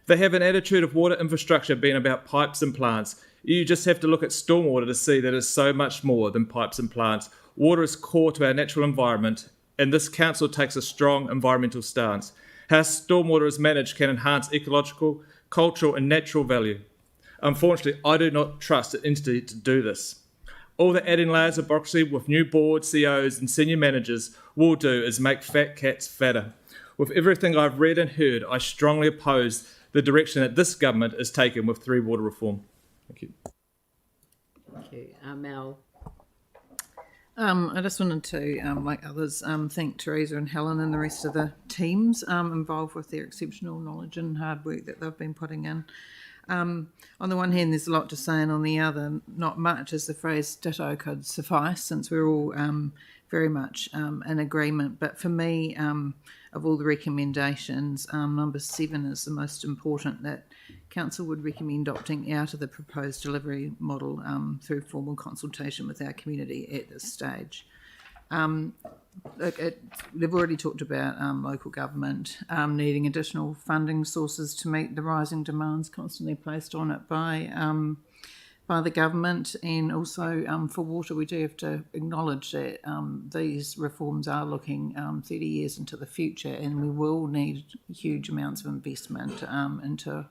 They have an attitude of water infrastructure being about pipes and plants. You just have to look at stormwater to see that it's so much more than pipes and plants. Water is core to our natural environment, and this council takes a strong environmental stance. How stormwater is managed can enhance ecological, cultural and natural value. Unfortunately, I do not trust an entity to do this. All that adding layers of bureaucracy with new boards, CEOs and senior managers will do is make fat cats fatter. With everything I've read and heard, I strongly oppose the direction that this government is taking with three water reform. Thank you. Thank you. Mel. I just wanted to, like others, thank Teresa and Helen and the rest of the teams involved with their exceptional knowledge and hard work that they've been putting in. On the one hand, there's a lot to say, and on the other, not much, as the phrase ditto could suffice, since we're all very much in agreement. But for me, of all the recommendations, number 7 is the most important, that Council would recommend opting out of the proposed delivery model through formal consultation with our community at this stage. They've already talked about local government needing additional funding sources to meet the rising demands constantly placed on it by the government, and also for water we do have to acknowledge that these reforms are looking 30 years into the future, and we will need huge amounts of investment into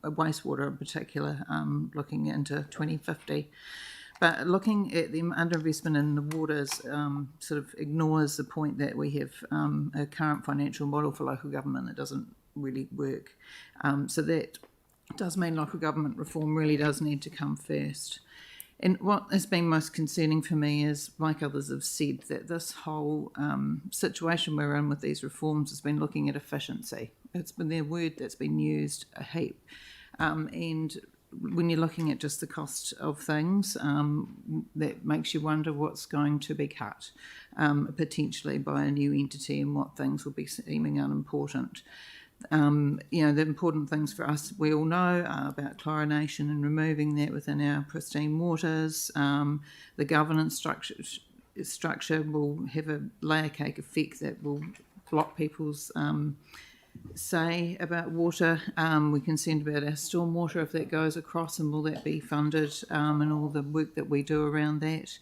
wastewater in particular, looking into 2050. But looking at the underinvestment in the waters sort of ignores the point that we have a current financial model for local government that doesn't really work. So that does mean local government reform really does need to come first. And what has been most concerning for me is, like others have said, that this whole situation we're in with these reforms has been looking at efficiency. It's been their word that's been used a heap. And when you're looking at just the cost of things, that makes you wonder what's going to be cut, potentially by a new entity, and what things will be seeming unimportant. The important things for us, we all know about chlorination and removing that within our pristine waters. The governance structure will have a layer cake effect that will block people's say about water. We're concerned about our stormwater, if that goes across, and will that be funded, and all the work that we do around that.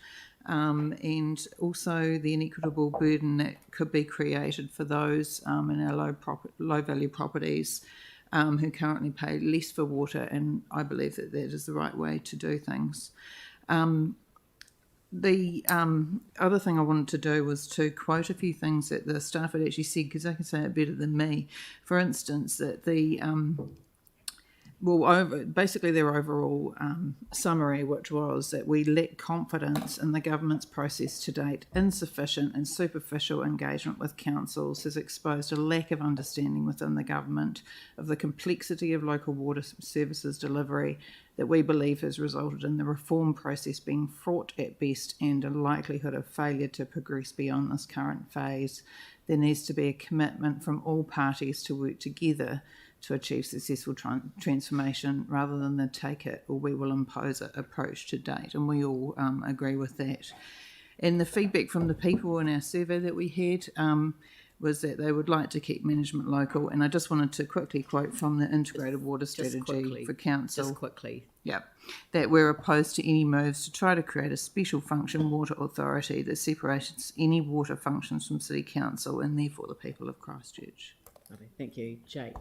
And also the inequitable burden that could be created for those in our low value properties who currently pay less for water, and I believe that that is the right way to do things. The other thing I wanted to do was to quote a few things that the staff had actually said, because they can say it better than me. For instance, that the basically their overall summary, which was that we lack confidence in the government's process to date. Insufficient and superficial engagement with councils has exposed a lack of understanding within the government of the complexity of local water services delivery that we believe has resulted in the reform process being fraught at best and a likelihood of failure to progress beyond this current phase. There needs to be a commitment from all parties to work together to achieve successful transformation rather than the take it or we will impose it approach to date. And we all agree with that. And the feedback from the people in our survey that we had was that they would like to keep management local. And I just wanted to quickly quote from the Integrated Water Strategy for Council. Just quickly. Yeah. That we're opposed to any moves to try to create a special function water authority that separates any water functions from City Council and therefore the people of Christchurch. Lovely. Thank you. Jake.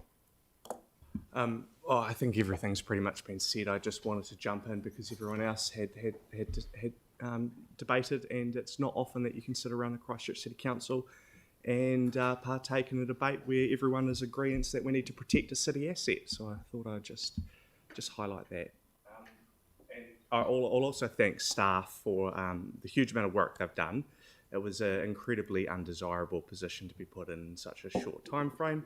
I think everything's pretty much been said. I just wanted to jump in because everyone else had debated, and it's not often that you can sit around the Christchurch City Council and partake in a debate where everyone is agreeing that we need to protect a city asset. So I thought I'd just highlight that. And I'll also thank staff for the huge amount of work they've done. It was an incredibly undesirable position to be put in such a short time frame.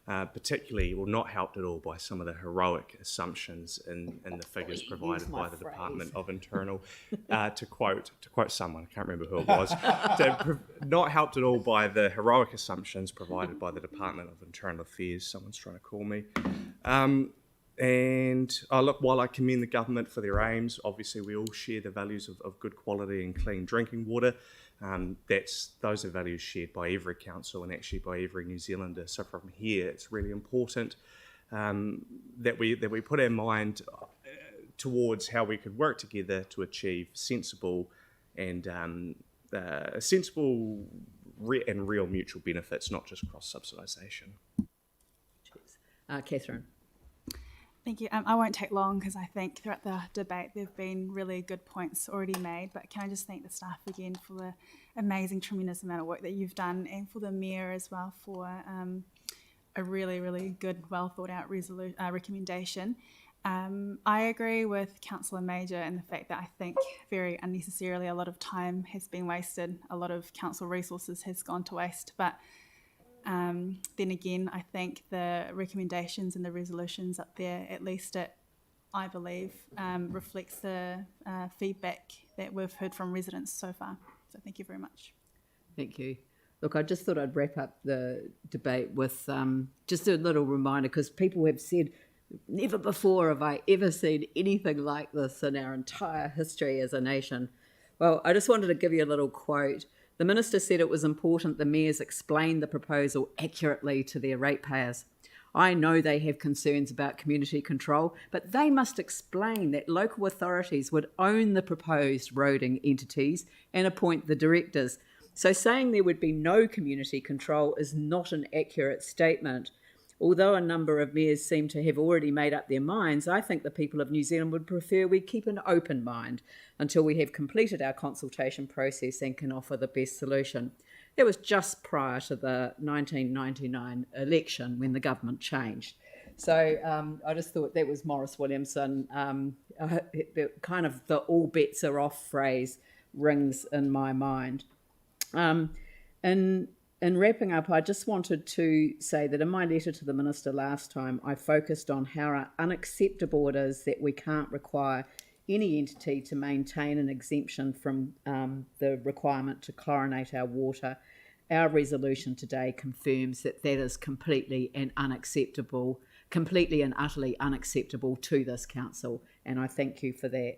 Particularly, not helped at all by some of the heroic assumptions in the figures provided by the Department of Internal. To quote someone, I can't remember who it was, not helped at all by the heroic assumptions provided by the Department of Internal Affairs. Someone's trying to call me. Look, while I commend the government for their aims, obviously we all share the values of good quality and clean drinking water. Those are values shared by every council and actually by every New Zealander. So from here, it's really important that we put our mind towards how we could work together to achieve sensible and real mutual benefits, not just cross-subsidisation. Catherine. Thank you. I won't take long because I think throughout the debate there have been really good points already made, but can I just thank the staff again for the amazing, tremendous amount of work that you've done, and for the Mayor as well for a really, really good, well thought out recommendation. I agree with Councillor Major in the fact that I think very unnecessarily a lot of time has been wasted, a lot of council resources has gone to waste, but then again, I think the recommendations and the resolutions up there, at least I believe, reflects the feedback that we've heard from residents so far. So thank you very much. Thank you. Look, I just thought I'd wrap up the debate with just a little reminder, because people have said, never before have I ever seen anything like this in our entire history as a nation. Well, I just wanted to give you a little quote. The Minister said it was important the mayors explain the proposal accurately to their ratepayers. I know they have concerns about community control, but they must explain that local authorities would own the proposed roading entities and appoint the directors. So saying there would be no community control is not an accurate statement. Although a number of mayors seem to have already made up their minds, I think the people of New Zealand would prefer we keep an open mind until we have completed our consultation process and can offer the best solution. That was just prior to the 1999 election when the government changed. So I just thought that was Maurice Williamson. Kind of the all bets are off phrase rings in my mind. In wrapping up, I just wanted to say that in my letter to the Minister last time, I focused on how unacceptable it is that we can't require any entity to maintain an exemption from the requirement to chlorinate our water. Our resolution today confirms that that is completely and utterly unacceptable to this council, and I thank you for that.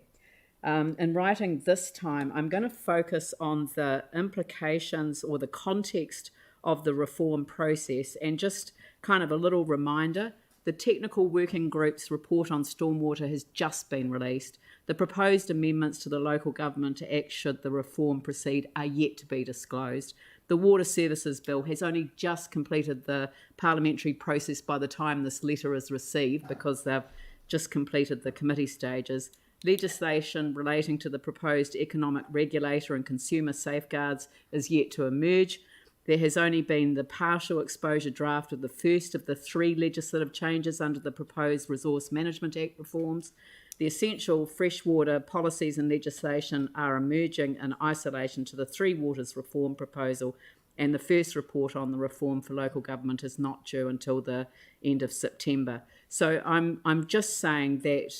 In writing this time, I'm going to focus on the implications or the context of the reform process, and just kind of a little reminder, the Technical Working Group's report on stormwater has just been released. The proposed amendments to the Local Government Act, should the reform proceed, are yet to be disclosed. The Water Services Bill has only just completed the parliamentary process by the time this letter is received, because they've just completed the committee stages. Legislation relating to the proposed economic regulator and consumer safeguards is yet to emerge. There has only been the partial exposure draft of the first of the 3 legislative changes under the proposed Resource Management Act reforms. The essential freshwater policies and legislation are emerging in isolation to the 3 Waters reform proposal, and the first report on the reform for local government is not due until the end of September. So I'm just saying that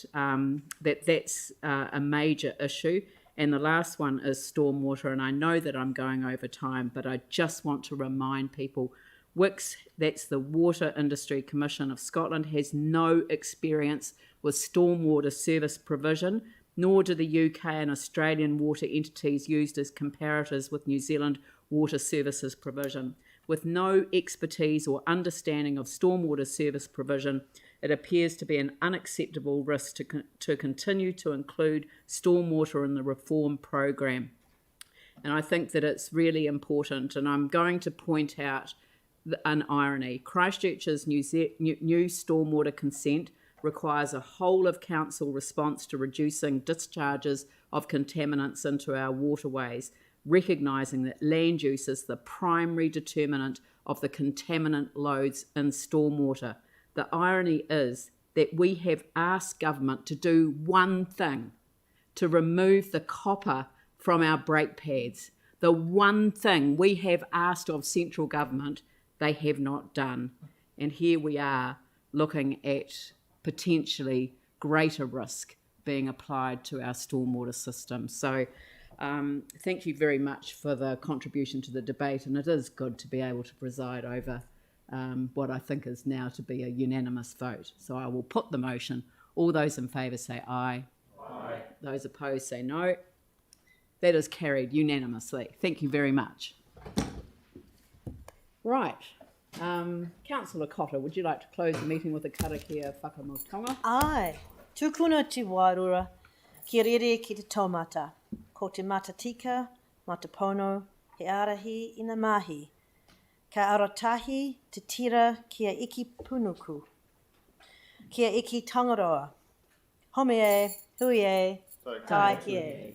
that's a major issue. And the last one is stormwater, and I know that I'm going over time, but I just want to remind people, WICS, that's the Water Industry Commission of Scotland, has no experience with stormwater service provision, nor do the UK and Australian water entities used as comparators with New Zealand water services provision. With no expertise or understanding of stormwater service provision, it appears to be an unacceptable risk to continue to include stormwater in the reform program. And I think that it's really important, and I'm going to point out an irony. Christchurch's new stormwater consent requires a whole of council response to reducing discharges of contaminants into our waterways, recognising that land use is the primary determinant of the contaminant loads in stormwater. The irony is that we have asked government to do one thing, to remove the copper from our brake pads. The one thing we have asked of central government, they have not done. And here we are looking at potentially greater risk being applied to our stormwater system. So thank you very much for the contribution to the debate, and it is good to be able to preside over what I think is now to be a unanimous vote. So I will put the motion. All those in favour say aye. Aye. Those opposed say no. That is carried unanimously. Thank you very much. Right. Councillor Cotter, would you like to close the meeting with a karakia whakamotonga? Ai, tūkuna te wārura, kia rere ki te taumata, ko te matatika, matapono, he arahi ina mahi, ka aratahi te tira kia iki punuku, kia iki tangaroa, home e, hui e, tai ki e.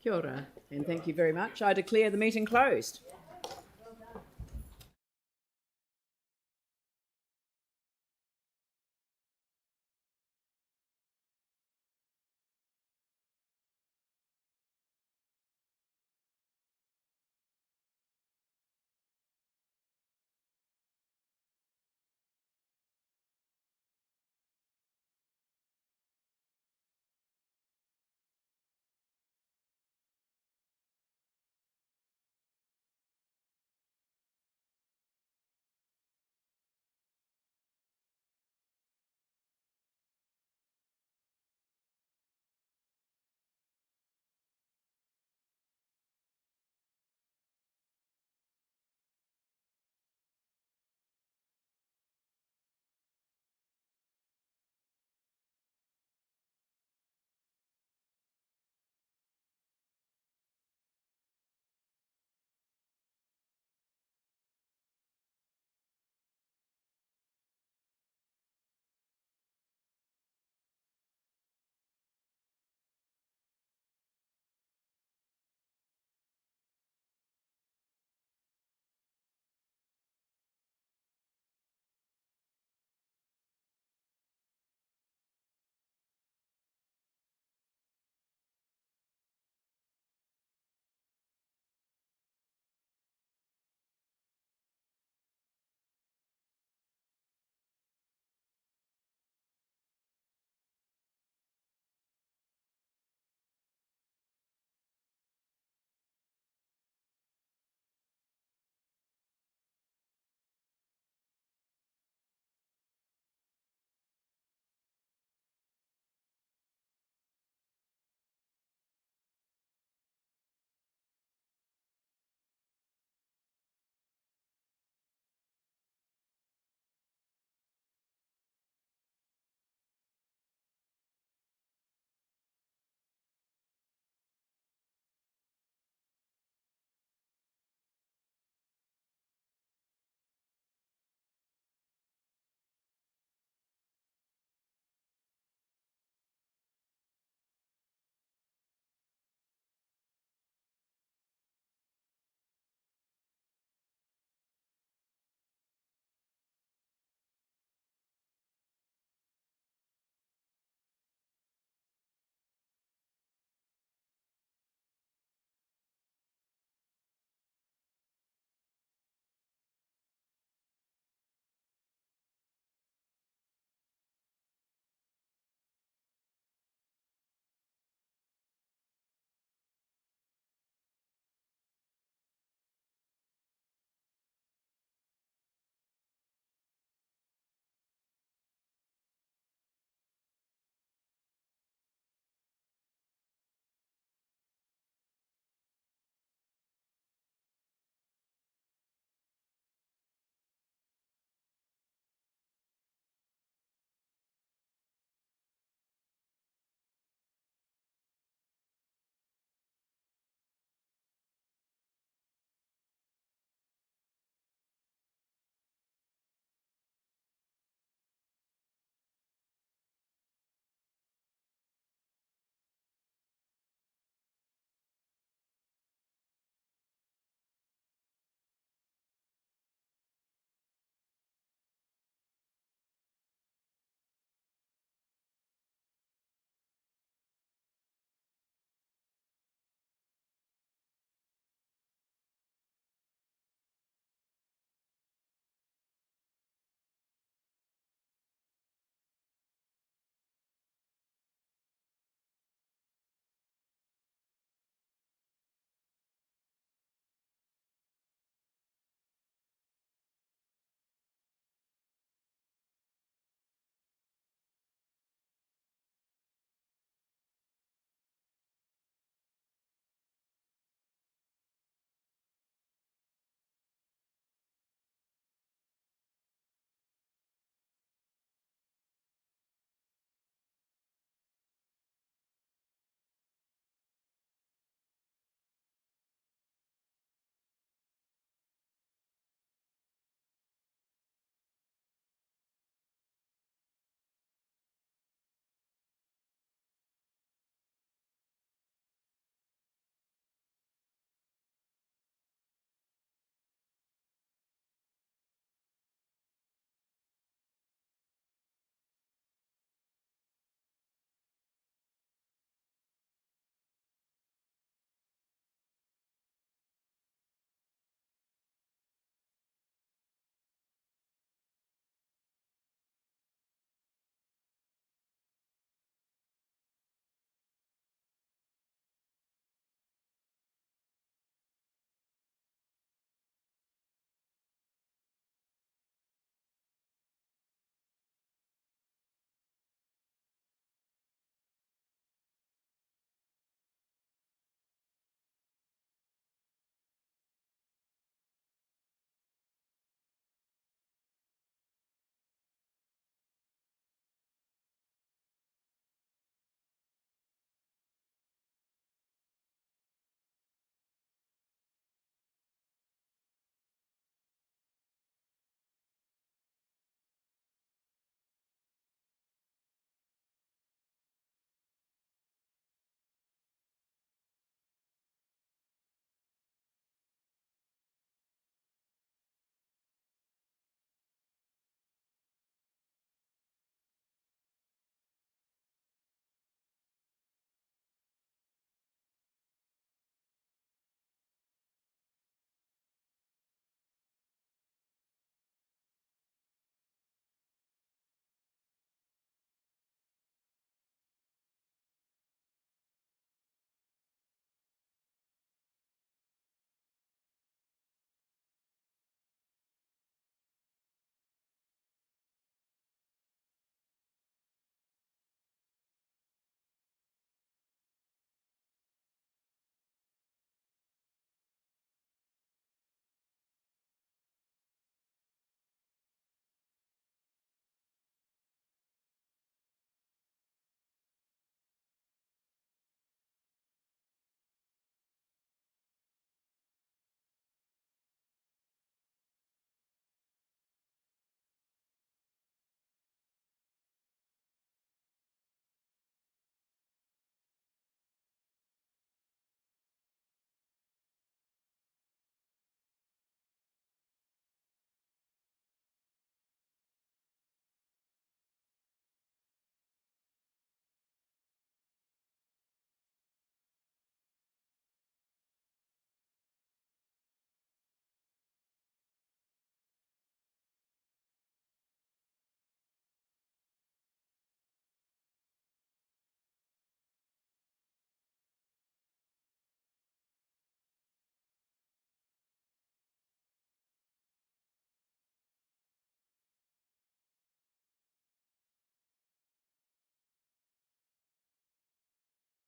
Kia ora, and thank you very much. I declare the meeting closed.